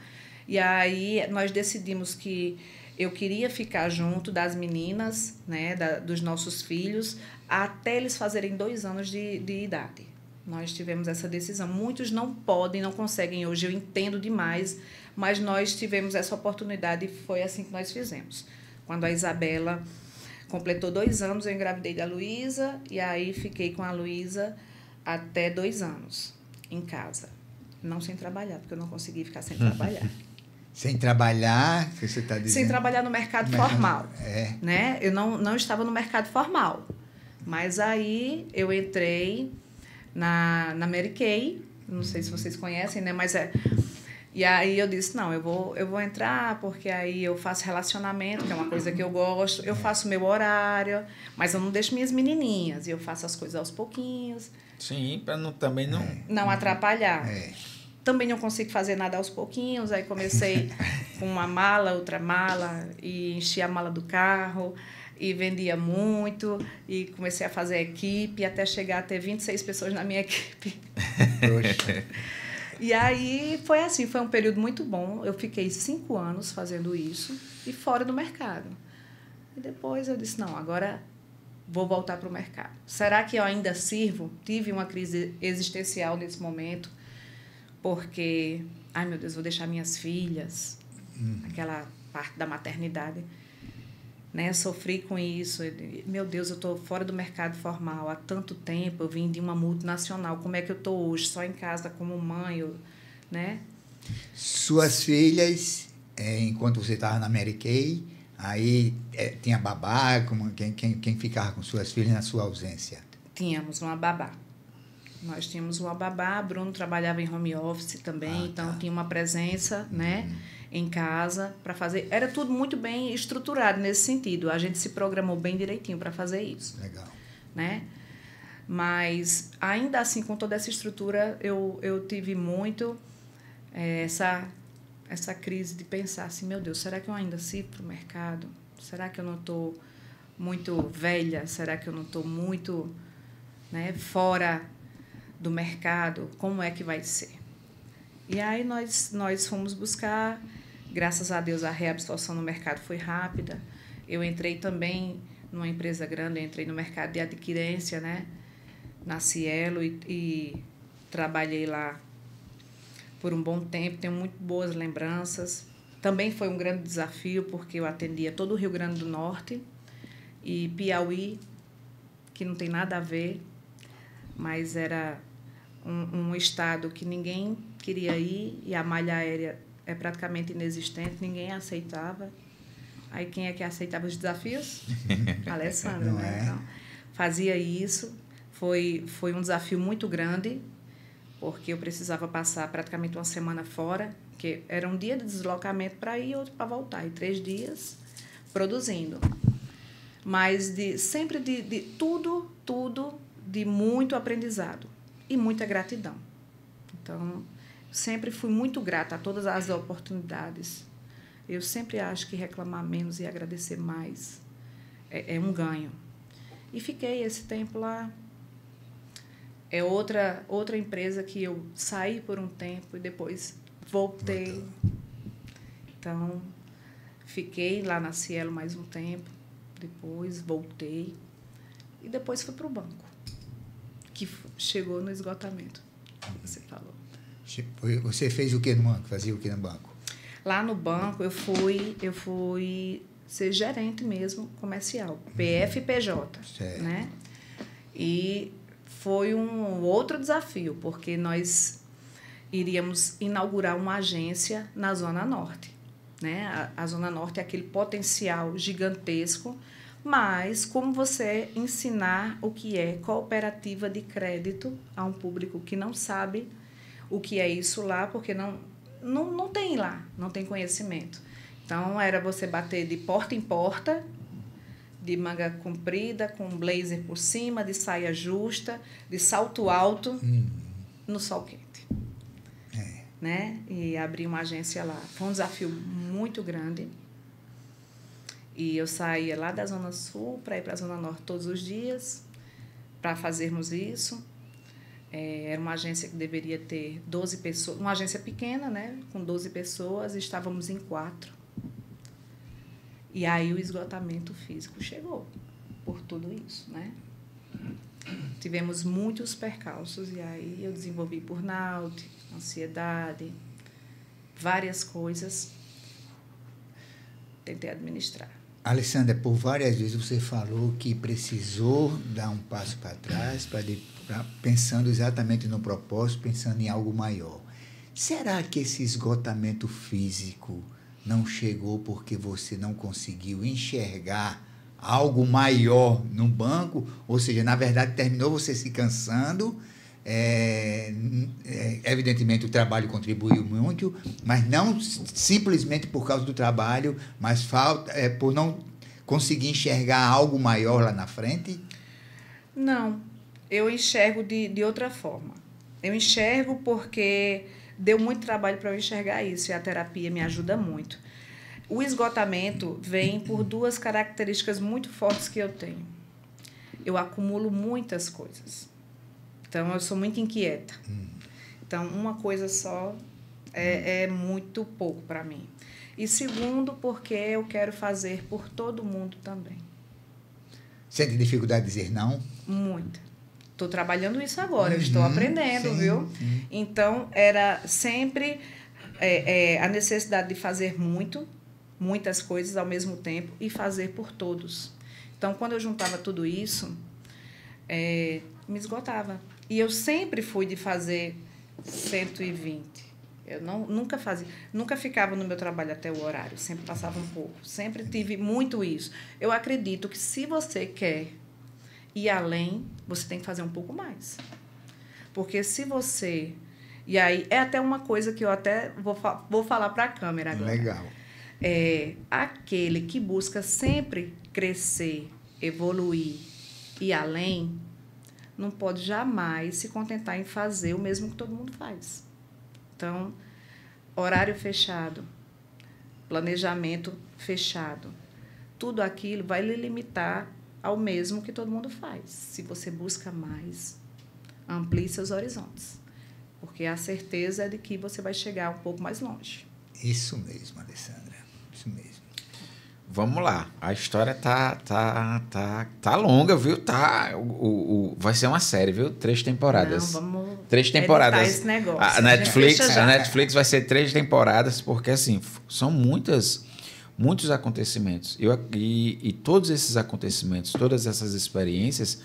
E aí nós decidimos que eu queria ficar junto das meninas, né, dos nossos filhos, até eles fazerem 2 anos de idade. Nós tivemos essa decisão. Muitos não podem, não conseguem hoje, eu entendo demais, mas nós tivemos essa oportunidade e foi assim que nós fizemos. Quando a Isabela completou 2 anos, eu engravidei da Luísa e aí fiquei com a Luísa até 2 anos em casa. Não sem trabalhar, porque eu não consegui ficar sem trabalhar. Sem trabalhar, que você está dizendo? Sem trabalhar no mercado formal. Né? Eu não estava no mercado formal. Mas aí eu entrei na Mary Kay, não sei se vocês conhecem, né? Mas e aí eu disse, não, eu vou entrar, porque aí eu faço relacionamento, que é uma coisa que eu gosto, eu faço meu horário, mas eu não deixo minhas menininhas, e eu faço as coisas aos pouquinhos. Sim, para também não... Não atrapalhar. Também não consigo fazer nada aos pouquinhos, aí comecei com uma mala, outra mala, e enchi a mala do carro, e vendia muito, e comecei a fazer equipe, até chegar a ter 26 pessoas na minha equipe. Poxa. E aí foi assim, foi um período muito bom. Eu fiquei 5 anos fazendo isso e fora do mercado. E depois eu disse, não, agora vou voltar para o mercado. Será que eu ainda sirvo? Tive uma crise existencial nesse momento. porque, ai meu Deus, vou deixar minhas filhas, aquela parte da maternidade, né? Sofri com isso. Meu Deus, eu estou fora do mercado formal há tanto tempo, eu vim de uma multinacional, como é que eu estou hoje, só em casa como mãe, né? Suas filhas, enquanto você estava na Mary Kay, aí tinha babá, quem ficava com suas filhas na sua ausência? Tínhamos uma babá. Nós tínhamos uma babá, Bruno trabalhava em home office também, então tinha uma presença, né, em casa para fazer. Era tudo muito bem estruturado nesse sentido. A gente se programou bem direitinho para fazer isso. Legal. Né? Mas, ainda assim, com toda essa estrutura, eu tive muito essa crise de pensar assim, meu Deus, será que eu ainda sirvo para o mercado? Será que eu não estou muito velha? Será que eu não estou muito, né, fora do mercado? Como é que vai ser? E aí nós fomos buscar, graças a Deus a reabsorção no mercado foi rápida. Eu entrei também numa empresa grande, eu entrei no mercado de adquirência, né, na Cielo, e trabalhei lá por um bom tempo, tenho muito boas lembranças. Também foi um grande desafio, porque eu atendia todo o Rio Grande do Norte e Piauí, que não tem nada a ver, mas era um estado que ninguém queria ir e a malha aérea é praticamente inexistente, ninguém aceitava. Aí quem é que aceitava os desafios? A Alessandra, né? Então, fazia isso. Foi um desafio muito grande, porque eu precisava passar praticamente uma semana fora, que era um dia de deslocamento para ir e outro para voltar, e 3 dias produzindo. Mas sempre de tudo de muito aprendizado e muita gratidão. Então, sempre fui muito grata a todas as oportunidades. Eu sempre acho que reclamar menos e agradecer mais é um ganho. E fiquei esse tempo lá. É outra empresa que eu saí por um tempo e depois voltei. Então, fiquei lá na Cielo mais um tempo, depois voltei e depois fui para o banco, que chegou no esgotamento, você falou. Você fez o que no banco? Fazia o que no banco? Lá no banco eu fui ser gerente mesmo comercial, PF e PJ, certo. Né? E foi um outro desafio, porque nós iríamos inaugurar uma agência na Zona Norte. Né? A Zona Norte é aquele potencial gigantesco, mas como você ensinar o que é cooperativa de crédito a um público que não sabe o que é isso lá, porque não tem lá, não tem conhecimento. Então, era você bater de porta em porta, de manga comprida, com blazer por cima, de saia justa, de salto alto, no sol quente. Né? E abri uma agência lá. Foi um desafio muito grande. E eu saía lá da Zona Sul para ir para a Zona Norte todos os dias para fazermos isso. Era uma agência que deveria ter 12 pessoas, uma agência pequena, né? Com 12 pessoas, e estávamos em 4. E aí o esgotamento físico chegou por tudo isso, né? Tivemos muitos percalços e aí eu desenvolvi burnout, ansiedade, várias coisas. Tentei administrar. Alessandra, por várias vezes você falou que precisou dar um passo para trás, pensando exatamente no propósito, pensando em algo maior. Será que esse esgotamento físico não chegou porque você não conseguiu enxergar algo maior no banco? Ou seja, na verdade, terminou você se cansando. Evidentemente, o trabalho contribuiu muito, mas não simplesmente por causa do trabalho, mas por não conseguir enxergar algo maior lá na frente? Não, eu enxergo de outra forma. Eu enxergo porque deu muito trabalho para eu enxergar isso, e a terapia me ajuda muito. O esgotamento vem por 2 características muito fortes que eu tenho. Eu acumulo muitas coisas. Então, eu sou muito inquieta. Então, uma coisa só é muito pouco para mim. E segundo, porque eu quero fazer por todo mundo também. Sente dificuldade de dizer não? Muita. Estou trabalhando isso agora, eu estou aprendendo, sim, viu? sim. Então, era sempre a necessidade de fazer muitas coisas ao mesmo tempo e fazer por todos. Então, quando eu juntava tudo isso, me esgotava. E eu sempre fui de fazer 120. Eu nunca ficava no meu trabalho até o horário, sempre passava um pouco. Sempre tive muito isso. Eu acredito que se você quer ir além, você tem que fazer um pouco mais. Porque se você... E aí, é até uma coisa que eu até vou falar para a câmera agora. Legal. Aquele que busca sempre crescer, evoluir e ir além, não pode jamais se contentar em fazer o mesmo que todo mundo faz. Então, horário fechado, planejamento fechado, tudo aquilo vai lhe limitar ao mesmo que todo mundo faz. Se você busca mais, amplie seus horizontes, porque a certeza é de que você vai chegar um pouco mais longe. Isso mesmo, Alessandra. Isso mesmo. Vamos lá. A história tá longa, viu? Vai ser uma série, viu? 3 temporadas. Não, vamos 3 temporadas. esse negócio. A Netflix vai ser 3 temporadas, porque assim, são muitos acontecimentos. E todos esses acontecimentos, todas essas experiências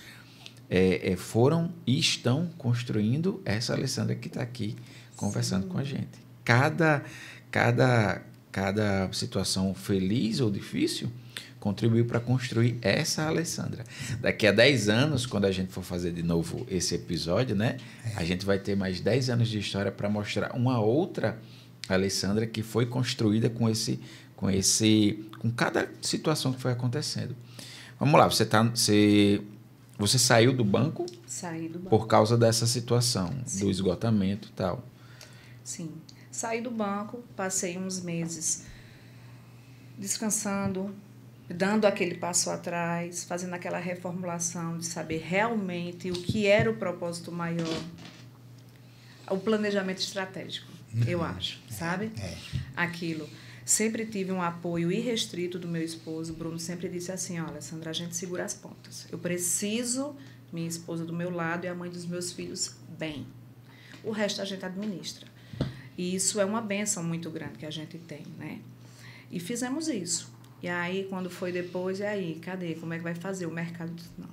foram e estão construindo essa Alessandra que está aqui conversando com a gente. Cada situação feliz ou difícil contribuiu para construir essa Alessandra. Daqui a 10 anos, quando a gente for fazer de novo esse episódio, né, a gente vai ter mais 10 anos de história para mostrar uma outra Alessandra que foi construída com cada situação que foi acontecendo. Vamos lá, você saiu do banco? Saí do banco. Por causa dessa situação, Sim. do esgotamento e tal. Sim. Saí do banco, passei uns meses descansando, dando aquele passo atrás, fazendo aquela reformulação de saber realmente o que era o propósito maior, o planejamento estratégico, eu acho, sabe? Aquilo. Sempre tive um apoio irrestrito do meu esposo. O Bruno sempre disse assim, olha, Sandra, a gente segura as pontas. Eu preciso, minha esposa do meu lado e a mãe dos meus filhos, bem. O resto a gente administra. E isso é uma bênção muito grande que a gente tem, né? E fizemos isso. E aí, quando foi depois, e aí, cadê? Como é que vai fazer? O mercado disse, não.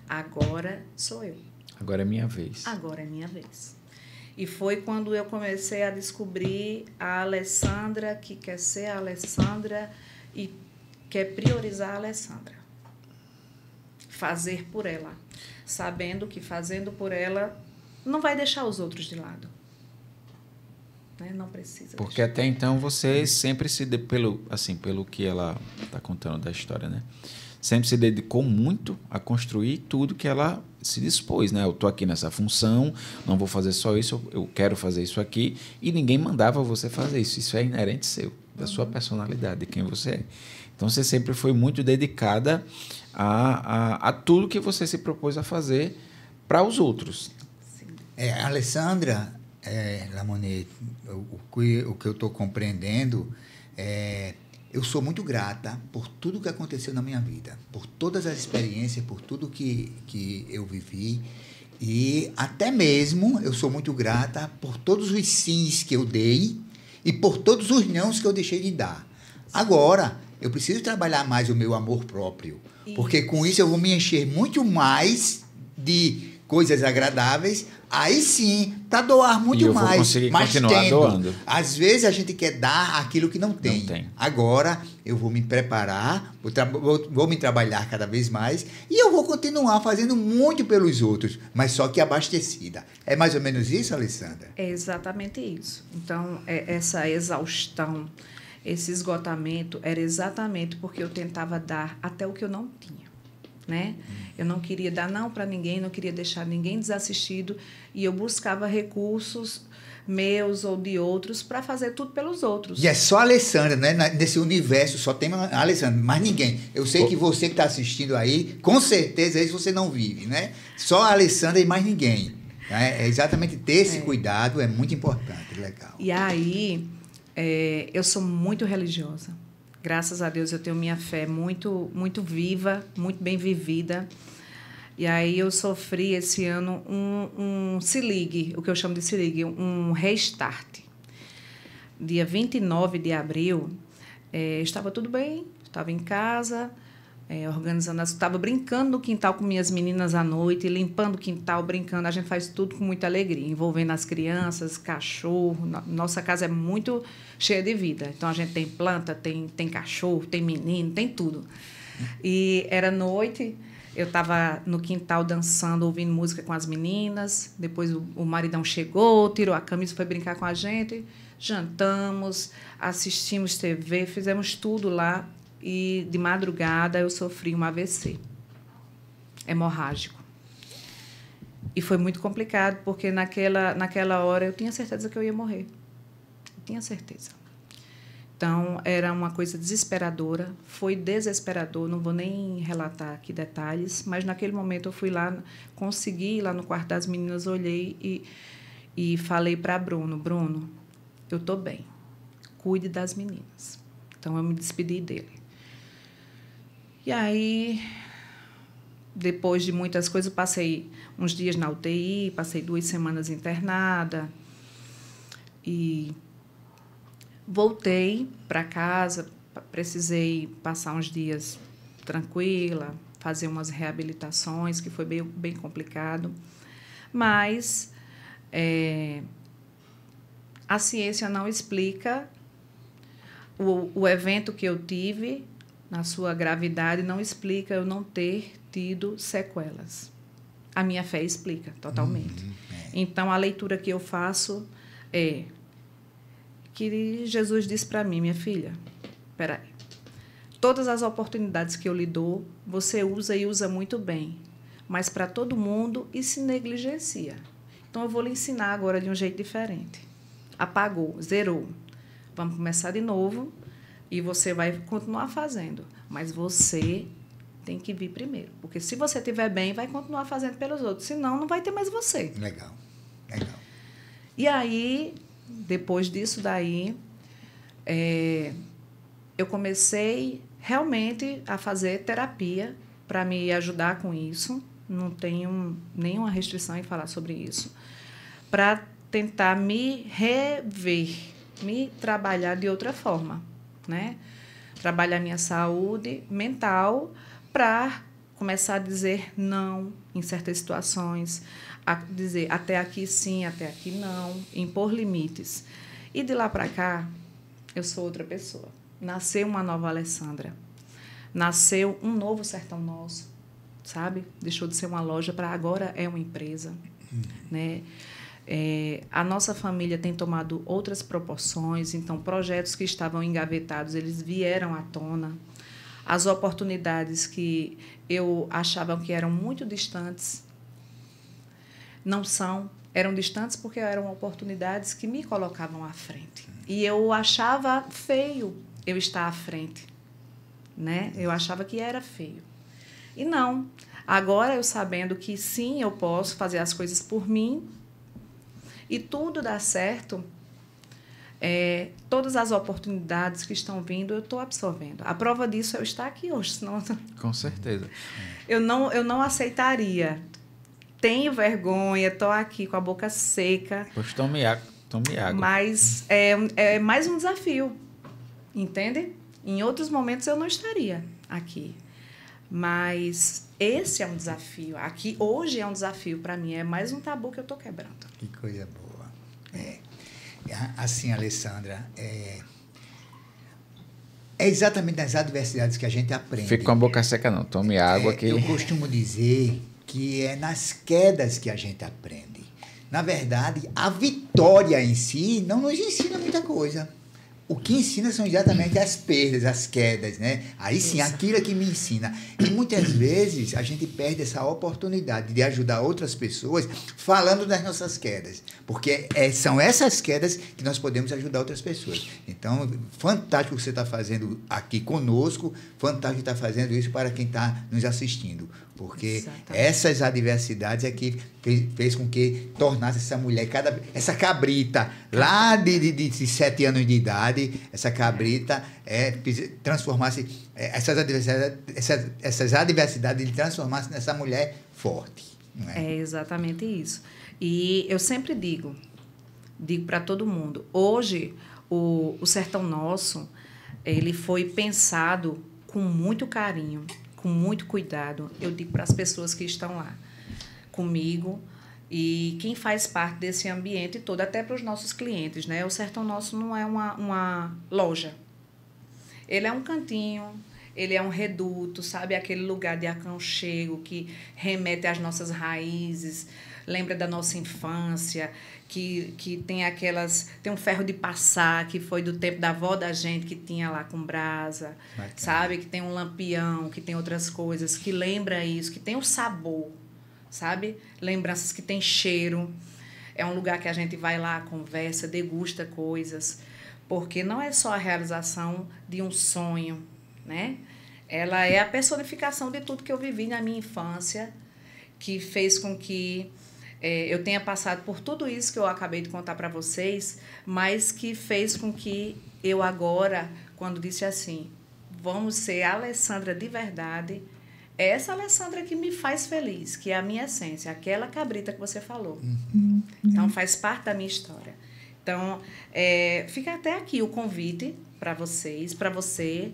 Agora sou eu. Agora é minha vez. Agora é minha vez. E foi quando eu comecei a descobrir a Alessandra, que quer ser a Alessandra e quer priorizar a Alessandra. Fazer por ela. Sabendo que fazendo por ela não vai deixar os outros de lado. Né? Não precisa. Porque até então você sempre pelo que ela está contando da história, né? Sempre se dedicou muito a construir tudo que ela se dispôs, né? Eu estou aqui nessa função, não vou fazer só isso, eu quero fazer isso aqui, e ninguém mandava você fazer isso. Isso é inerente seu, da sua personalidade, de quem você é. Então, você sempre foi muito dedicada a tudo que você se propôs a fazer para os outros. Sim. Alessandra, Lamonet, o que eu estou compreendendo eu sou muito grata por tudo que aconteceu na minha vida, por todas as experiências, por tudo que eu vivi. E até mesmo eu sou muito grata por todos os sims que eu dei e por todos os nãos que eu deixei de dar. Agora, eu preciso trabalhar mais o meu amor próprio, porque com isso eu vou me encher muito mais de coisas agradáveis, aí sim, para doar muito eu mais. Vou conseguir mas continuar doando. Às vezes a gente quer dar aquilo que não tem. Não tem. Agora eu vou me preparar, vou me trabalhar cada vez mais e eu vou continuar fazendo muito pelos outros, mas só que abastecida. É mais ou menos isso, Alessandra? É exatamente isso. Então, essa exaustão, esse esgotamento era exatamente porque eu tentava dar até o que eu não tinha. Né? Eu não queria dar não para ninguém, não queria deixar ninguém desassistido e eu buscava recursos meus ou de outros para fazer tudo pelos outros. E é só a Alessandra, né? Nesse universo só tem a Alessandra, mais ninguém. Eu sei que você que está assistindo aí, com certeza isso você não vive, né? Só a Alessandra e mais ninguém. É exatamente ter esse cuidado é muito importante, legal. E aí, eu sou muito religiosa. Graças a Deus eu tenho minha fé muito, muito viva, muito bem vivida. E aí eu sofri esse ano um se ligue, o que eu chamo de se ligue, um restart. Dia 29 de abril, estava tudo bem, estava em casa, organizando, estava brincando no quintal com minhas meninas à noite, limpando o quintal, brincando. A gente faz tudo com muita alegria, envolvendo as crianças, cachorro. Nossa casa é muito cheia de vida. Então, a gente tem planta, tem cachorro, tem menino, tem tudo. E era noite, eu estava no quintal dançando, ouvindo música com as meninas. Depois o maridão chegou, tirou a camisa, foi brincar com a gente. Jantamos, assistimos TV, fizemos tudo lá. E, de madrugada, eu sofri um AVC hemorrágico. E foi muito complicado, porque naquela hora eu tinha certeza que eu ia morrer. Eu tinha certeza. Então, era uma coisa desesperadora, foi desesperador, não vou nem relatar aqui detalhes, mas, naquele momento, eu fui lá, consegui ir lá no quarto das meninas, olhei e falei para Bruno, eu estou bem, cuide das meninas. Então, eu me despedi dele. E aí, depois de muitas coisas, eu passei uns dias na UTI, passei 2 semanas internada e voltei para casa, precisei passar uns dias tranquila, fazer umas reabilitações, que foi bem complicado. Mas a ciência não explica o evento que eu tive na sua gravidade, não explica eu não ter tido sequelas. A minha fé explica totalmente. Então, a leitura que eu faço é que Jesus disse para mim, minha filha, espera aí, todas as oportunidades que eu lhe dou, você usa e usa muito bem, mas para todo mundo e se negligencia. Então, eu vou lhe ensinar agora de um jeito diferente. Apagou, zerou. Vamos começar de novo e você vai continuar fazendo, mas você tem que vir primeiro, porque se você estiver bem, vai continuar fazendo pelos outros, senão não vai ter mais você. Legal. E aí, depois disso daí, eu comecei realmente a fazer terapia para me ajudar com isso, não tenho nenhuma restrição em falar sobre isso, para tentar me rever, me trabalhar de outra forma, né? Trabalhar minha saúde mental para começar a dizer não em certas situações, a dizer até aqui sim, até aqui não, impor limites. E de lá para cá, eu sou outra pessoa. Nasceu uma nova Alessandra. Nasceu um novo Sertão Nosso, sabe? Deixou de ser uma loja para agora é uma empresa, né? A nossa família tem tomado outras proporções, então, projetos que estavam engavetados, eles vieram à tona. As oportunidades que eu achava que eram muito distantes, não são, eram distantes porque eram oportunidades que me colocavam à frente. E eu achava feio eu estar à frente, né? Eu achava que era feio. E não. Agora, eu sabendo que, sim, eu posso fazer as coisas por mim, e tudo dá certo, todas as oportunidades que estão vindo, eu estou absorvendo. A prova disso é eu estar aqui hoje. Senão Com certeza. Eu não aceitaria. Tenho vergonha, estou aqui com a boca seca. Pois tome água. Mas é mais um desafio, entende? Em outros momentos eu não estaria aqui. Mas esse é um desafio. Aqui, hoje é um desafio para mim. É mais um tabu que eu estou quebrando. Que coisa boa. Assim, Alessandra, é exatamente nas adversidades que a gente aprende. Fica com a boca seca, não. Tome água. Eu costumo dizer que é nas quedas que a gente aprende. Na verdade, a vitória em si não nos ensina muita coisa. O que ensina são exatamente as perdas, as quedas, né? Aí sim, aquilo é que me ensina. E muitas vezes a gente perde essa oportunidade de ajudar outras pessoas falando das nossas quedas. Porque são essas quedas que nós podemos ajudar outras pessoas. Então, fantástico o que você está fazendo aqui conosco, fantástico estar fazendo isso para quem está nos assistindo. Porque essas adversidades é que fez com que tornasse essa mulher, essa cabrita, lá de 7 anos de idade, essa cabrita transformasse essas adversidades, ele transformasse nessa mulher forte. Não é? É exatamente isso. E eu sempre digo para todo mundo, hoje o Sertão Nosso, ele foi pensado com muito carinho, com muito cuidado. Eu digo para as pessoas que estão lá comigo e quem faz parte desse ambiente todo, até para os nossos clientes, né? O Sertão Nosso não é uma loja. Ele é um cantinho, ele é um reduto, sabe? Aquele lugar de aconchego que remete às nossas raízes, lembra da nossa infância, que tem um ferro de passar, que foi do tempo da avó da gente, que tinha lá com brasa, bacana. Sabe? Que tem um lampião, que tem outras coisas, que lembra isso, que tem o sabor, sabe? Lembranças que tem cheiro. É um lugar que a gente vai lá, conversa, degusta coisas, porque não é só a realização de um sonho, né? Ela é a personificação de tudo que eu vivi na minha infância, que fez com que eu tenha passado por tudo isso que eu acabei de contar para vocês, mas que fez com que eu agora, quando disse assim, vamos ser a Alessandra de verdade, é essa Alessandra que me faz feliz, que é a minha essência, aquela cabrita que você falou. Então, faz parte da minha história. Então, fica até aqui o convite para vocês, para você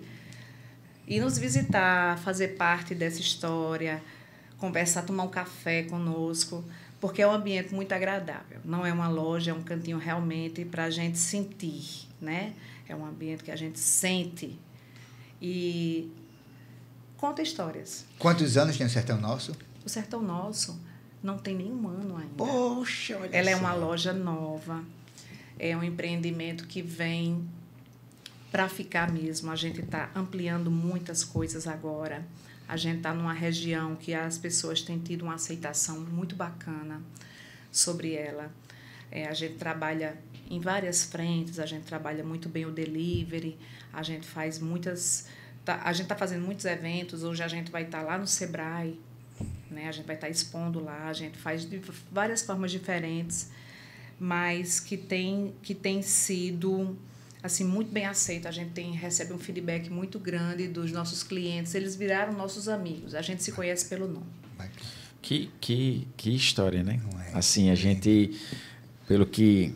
ir nos visitar, fazer parte dessa história, conversar, tomar um café conosco, porque é um ambiente muito agradável. Não é uma loja, é um cantinho realmente para a gente sentir, né? É um ambiente que a gente sente e conta histórias. Quantos anos tem o Sertão Nosso? O Sertão Nosso não tem nenhum ano ainda. Poxa, olha Ela só. é uma loja nova, é um empreendimento que vem para ficar mesmo. A gente está ampliando muitas coisas agora. A gente está numa região que as pessoas têm tido uma aceitação muito bacana sobre ela. A gente trabalha em várias frentes, a gente trabalha muito bem o delivery, a gente faz a gente está fazendo muitos eventos. Hoje a gente vai estar lá no Sebrae, né? A gente vai estar expondo lá, a gente faz de várias formas diferentes, mas que tem sido assim, muito bem aceito. A gente recebe um feedback muito grande dos nossos clientes. Eles viraram nossos amigos. A gente se conhece pelo nome. Que história, né? É. Assim, a gente, pelo que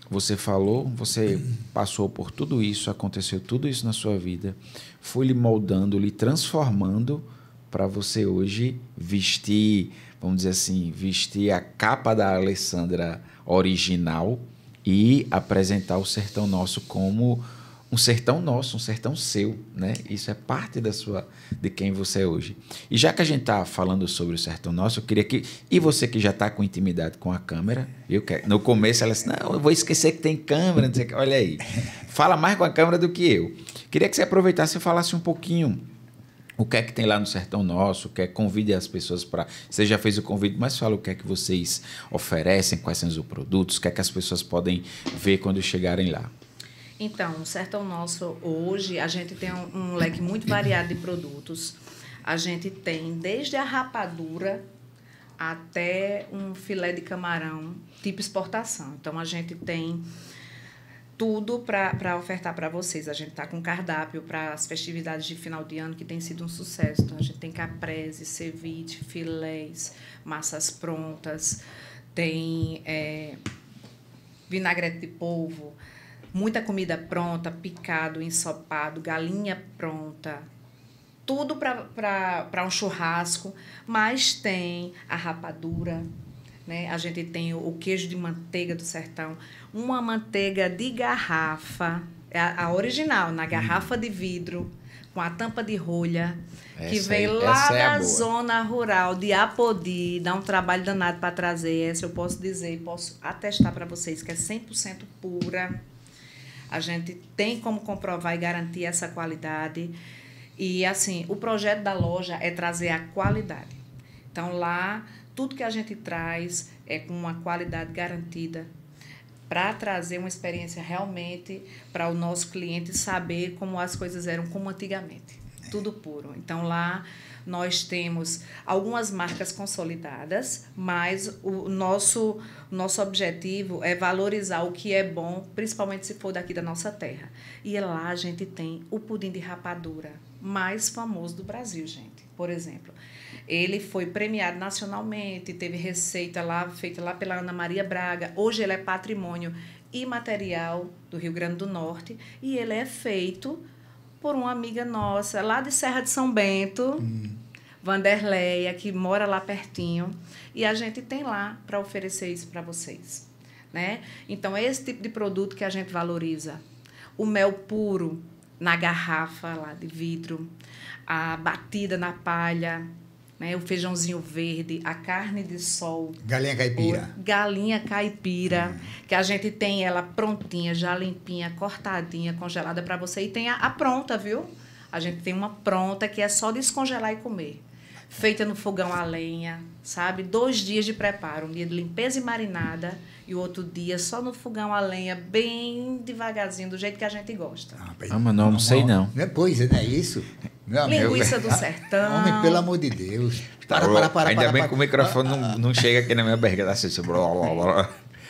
você falou, você passou por tudo isso, aconteceu tudo isso na sua vida, foi lhe moldando, lhe transformando para você hoje vestir, vamos dizer assim, vestir a capa da Alessandra original e apresentar o Sertão Nosso como um sertão nosso, um sertão seu, né? Isso é parte de quem você é hoje. E já que a gente está falando sobre o Sertão Nosso, eu queria que... E você que já está com intimidade com a câmera, no começo ela disse, não, eu vou esquecer que tem câmera, não sei o que. Olha aí, fala mais com a câmera do que eu. Queria que você aproveitasse e falasse um pouquinho o que é que tem lá no Sertão Nosso, convide as pessoas para... Você já fez o convite, mas fala o que é que vocês oferecem, quais são os produtos, o que é que as pessoas podem ver quando chegarem lá. Então, o Sertão Nosso, hoje, a gente tem um leque muito variado de produtos. A gente tem desde a rapadura até um filé de camarão, tipo exportação. Então, a gente tem tudo para ofertar para vocês. A gente está com cardápio para as festividades de final de ano, que tem sido um sucesso. Então, a gente tem caprese, ceviche, filés, massas prontas, tem vinagrete de polvo, muita comida pronta, picado, ensopado, galinha pronta, tudo para um churrasco, mas tem a rapadura, né? A gente tem o queijo de manteiga do sertão, uma manteiga de garrafa, a original, na garrafa de vidro, com a tampa de rolha, que vem lá da zona rural de Apodi, dá um trabalho danado para trazer. Essa eu posso dizer, posso atestar para vocês que é 100% pura. A gente tem como comprovar e garantir essa qualidade. E, assim, o projeto da loja é trazer a qualidade. Então, lá, tudo que a gente traz é com uma qualidade garantida para trazer uma experiência realmente para o nosso cliente saber como as coisas eram como antigamente. Tudo puro. Então, lá, Nós temos algumas marcas consolidadas, mas o nosso objetivo é valorizar o que é bom, principalmente se for daqui da nossa terra. E lá a gente tem o pudim de rapadura mais famoso do Brasil, gente. Por exemplo, ele foi premiado nacionalmente, teve receita lá, feita lá pela Ana Maria Braga. Hoje ele é patrimônio imaterial do Rio Grande do Norte e ele é feito por uma amiga nossa, lá de Serra de São Bento, Vanderleia, que mora lá pertinho, e a gente tem lá para oferecer isso para vocês, né? Então, é esse tipo de produto que a gente valoriza. O mel puro na garrafa lá de vidro, a batida na palha, né? O feijãozinho verde, a carne de sol. Galinha caipira. Galinha caipira, que a gente tem ela prontinha, já limpinha, cortadinha, congelada para você. E tem a pronta, viu? A gente tem uma pronta que é só descongelar e comer. Feita no fogão a lenha, sabe? 2 dias de preparo. Um dia de limpeza e marinada e o outro dia só no fogão a lenha, bem devagarzinho, do jeito que a gente gosta. Mas não sei não. Pois é, não é isso? Não, Linguiça do sertão. Homem, pelo amor de Deus. Ainda bem que o microfone não chega aqui na minha barriga. Assim,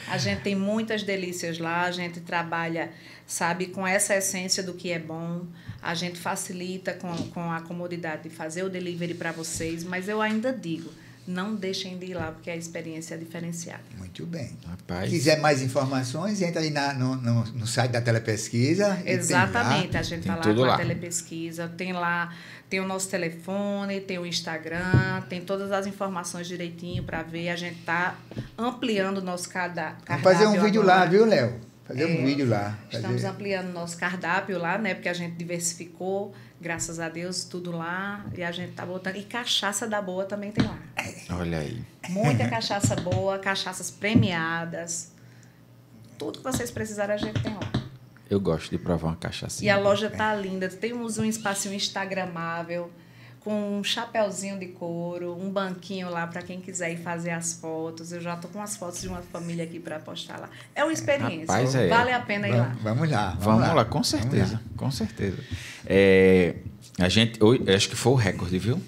a gente tem muitas delícias lá, a gente trabalha, sabe, com essa essência do que é bom. A gente facilita com a comodidade de fazer o delivery para vocês, mas eu ainda digo, não deixem de ir lá, porque a experiência é diferenciada. Muito bem. Rapaz. Se quiser mais informações, entra aí no site da Telepesquisa. Exatamente, a gente está lá com lá. A Telepesquisa, tem lá, tem o nosso telefone, tem o Instagram, tem todas as informações direitinho para ver. A gente está ampliando o nosso cardápio. Vamos fazer um vídeo agora. lá, viu, Léo? Fazer um vídeo lá. Estamos ampliando o nosso cardápio lá, né? Porque a gente diversificou, graças a Deus, tudo lá. E a gente tá botando. E cachaça da boa também tem lá. Olha aí. Muita cachaça boa, cachaças premiadas. Tudo que vocês precisarem, a gente tem lá. Eu gosto de provar uma cachaça. E a loja tá linda. Temos um espacinho instagramável, com um chapeuzinho de couro, um banquinho lá para quem quiser ir fazer as fotos. Eu já tô com as fotos de uma família aqui para postar lá. É uma experiência. Rapaz, vale a pena ir lá. Vamos lá. Vamos lá, com certeza. Com certeza. A gente, acho que foi o recorde, viu?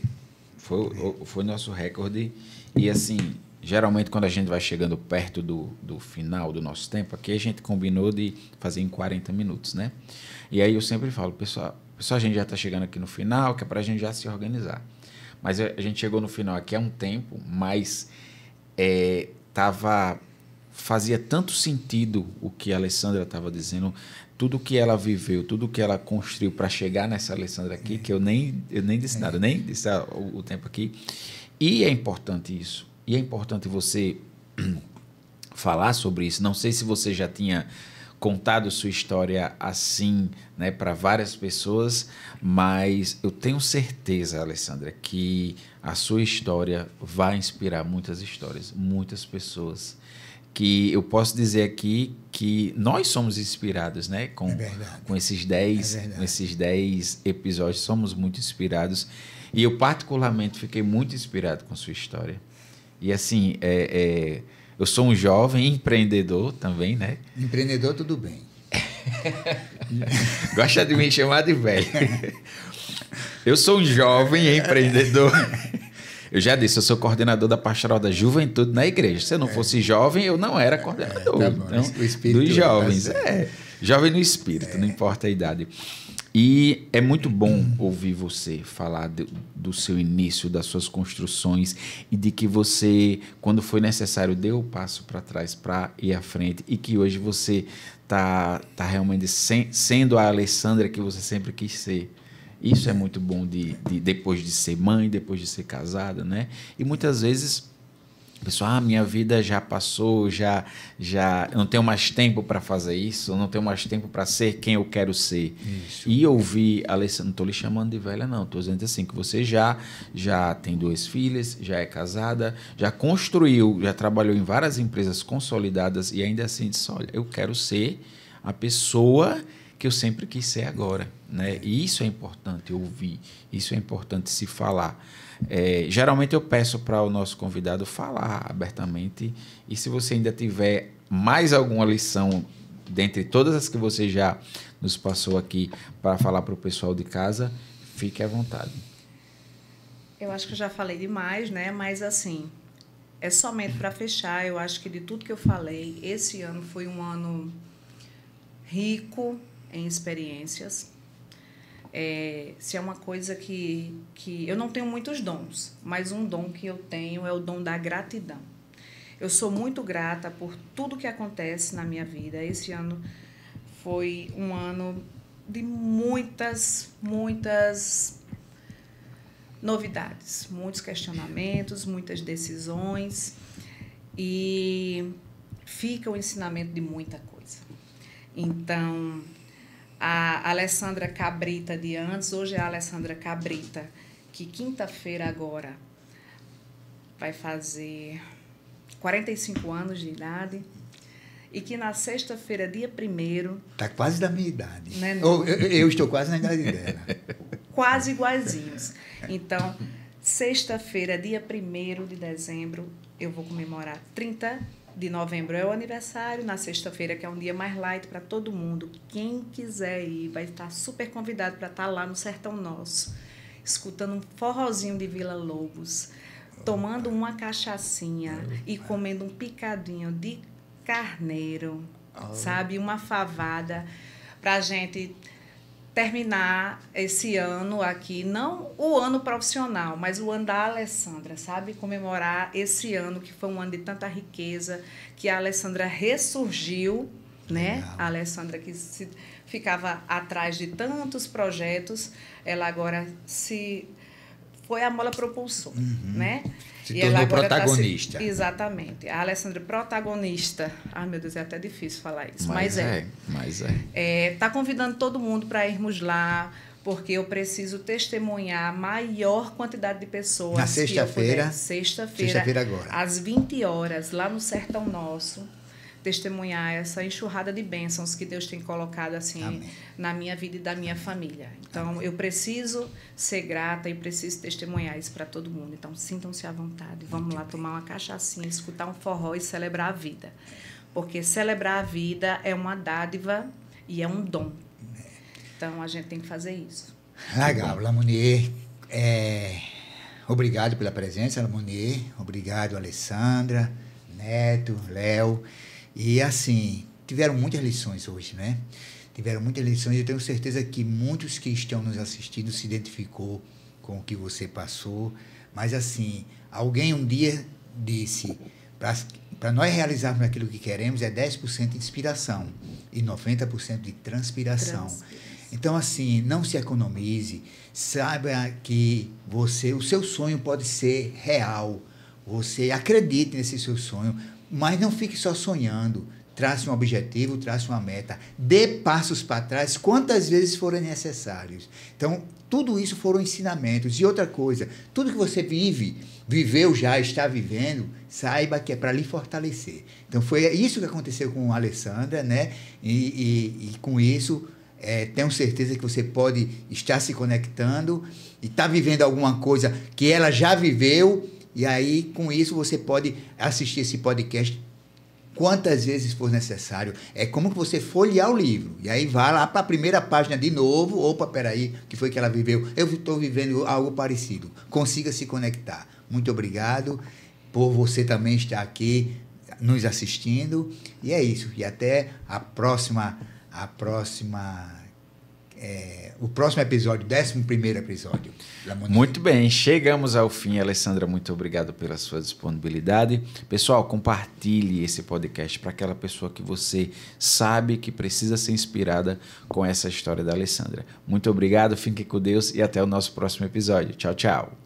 Foi nosso recorde. E assim, geralmente quando a gente vai chegando perto do final do nosso tempo, aqui a gente combinou de fazer em 40 minutos, né? E aí eu sempre falo, pessoal, a gente já está chegando aqui no final, que é para a gente já se organizar. Mas a gente chegou no final aqui há um tempo, mas fazia tanto sentido o que a Alessandra estava dizendo, tudo que ela viveu, tudo que ela construiu para chegar nessa Alessandra aqui, que eu nem disse nada, nem disse o tempo aqui. E é importante isso. E é importante você falar sobre isso. Não sei se você já tinha contado sua história assim, né, para várias pessoas, mas eu tenho certeza, Alessandra, que a sua história vai inspirar muitas histórias, muitas pessoas, que eu posso dizer aqui que nós somos inspirados, né, com esses 10 episódios, somos muito inspirados, e eu particularmente fiquei muito inspirado com sua história. E assim, eu sou um jovem empreendedor também, né? Empreendedor, tudo bem. Gosta de me chamar de velho. Eu sou um jovem empreendedor. Eu já disse, eu sou coordenador da Pastoral da Juventude na igreja. Se eu não fosse jovem, eu não era coordenador. Tá bom, então, dos jovens. Jovem no espírito, não importa a idade. E é muito bom ouvir você falar do seu início, das suas construções e de que você, quando foi necessário, deu o passo para trás para ir à frente e que hoje você tá realmente sendo a Alessandra que você sempre quis ser. Isso é muito bom depois de ser mãe, depois de ser casada, né? E muitas vezes pessoal, minha vida já passou, já eu não tenho mais tempo para fazer isso, eu não tenho mais tempo para ser quem eu quero ser. Isso. E ouvir, Alessandra, não estou lhe chamando de velha, não, estou dizendo assim, que você já tem 2 filhas, já é casada, já construiu, já trabalhou em várias empresas consolidadas e ainda assim disse, olha, eu quero ser a pessoa que eu sempre quis ser agora, né? E isso é importante ouvir, isso é importante se falar. Geralmente eu peço para o nosso convidado falar abertamente e se você ainda tiver mais alguma lição dentre todas as que você já nos passou aqui para falar para o pessoal de casa, fique à vontade. Eu acho que eu já falei demais, né? Mas, assim, é somente para fechar. Eu acho que de tudo que eu falei, esse ano foi um ano rico em experiências. Se é uma coisa que eu não tenho muitos dons, mas um dom que eu tenho é o dom da gratidão. Eu sou muito grata por tudo que acontece na minha vida. Esse ano foi um ano de muitas novidades, muitos questionamentos, muitas decisões, e fica o ensinamento de muita coisa. Então, a Alessandra Cabrita de antes, hoje é a Alessandra Cabrita, que quinta-feira agora vai fazer 45 anos de idade, e que na sexta-feira, dia 1º... Está quase da minha idade. Né, eu estou quase na idade dela. Quase iguaizinhos. Então, sexta-feira, dia 1º de dezembro, eu vou comemorar 30 de novembro, é o aniversário. Na sexta-feira, que é um dia mais light para todo mundo. Quem quiser ir, vai estar super convidado para estar lá no Sertão Nosso, escutando um forrozinho de Vila Lobos, tomando uma cachaçinha e comendo um picadinho de carneiro, sabe? Uma favada, para a gente terminar esse ano aqui, não o ano profissional, mas o ano da Alessandra, sabe? Comemorar esse ano, que foi um ano de tanta riqueza, que a Alessandra ressurgiu, né? Legal. A Alessandra que ficava atrás de tantos projetos, ela agora foi a mola propulsor, né? Se e tornou ela agora protagonista. Exatamente. A Alessandra protagonista. Ai, meu Deus, é até difícil falar isso. Mas está convidando todo mundo para irmos lá, porque eu preciso testemunhar a maior quantidade de pessoas. Na sexta-feira? Sexta-feira agora. às 20 horas, lá no Sertão Nosso. Testemunhar essa enxurrada de bênçãos que Deus tem colocado assim Amém. Na minha vida e da minha família. Então, eu preciso ser grata e preciso testemunhar isso para todo mundo. Então, sintam-se à vontade. Vamos lá tomar uma cachaçinha, escutar um forró e celebrar a vida. Porque celebrar a vida é uma dádiva e é um dom. Então, a gente tem que fazer isso. Legal, Lamonier. Obrigado pela presença, Lamonier. Obrigado, Alessandra, Neto, Léo. E, assim, tiveram muitas lições hoje, né? Tiveram muitas lições. Eu tenho certeza que muitos que estão nos assistindo se identificou com o que você passou. Mas, assim, alguém um dia disse, para nós realizarmos aquilo que queremos, é 10% de inspiração e 90% de transpiração. Então, assim, não se economize. Saiba que o seu sonho pode ser real. Você acredite nesse seu sonho. Mas não fique só sonhando. Trace um objetivo, trace uma meta. Dê passos para trás quantas vezes forem necessários. Então, tudo isso foram ensinamentos. E outra coisa, tudo que você viveu já, está vivendo, saiba que é para lhe fortalecer. Então, foi isso que aconteceu com a Alessandra, né? E com isso, tenho certeza que você pode estar se conectando e estar vivendo alguma coisa que ela já viveu. E aí, com isso, você pode assistir esse podcast quantas vezes for necessário. É como que você folhear o livro. E aí, vai lá para a primeira página de novo. Opa, peraí, o que foi que ela viveu? Eu estou vivendo algo parecido. Consiga se conectar. Muito obrigado por você também estar aqui nos assistindo. E é isso. E até o próximo episódio, 11º episódio. Muito bem, chegamos ao fim. Alessandra, muito obrigado pela sua disponibilidade. Pessoal, compartilhe esse podcast para aquela pessoa que você sabe que precisa ser inspirada com essa história da Alessandra. Muito obrigado, fiquem com Deus e até o nosso próximo episódio. Tchau, tchau.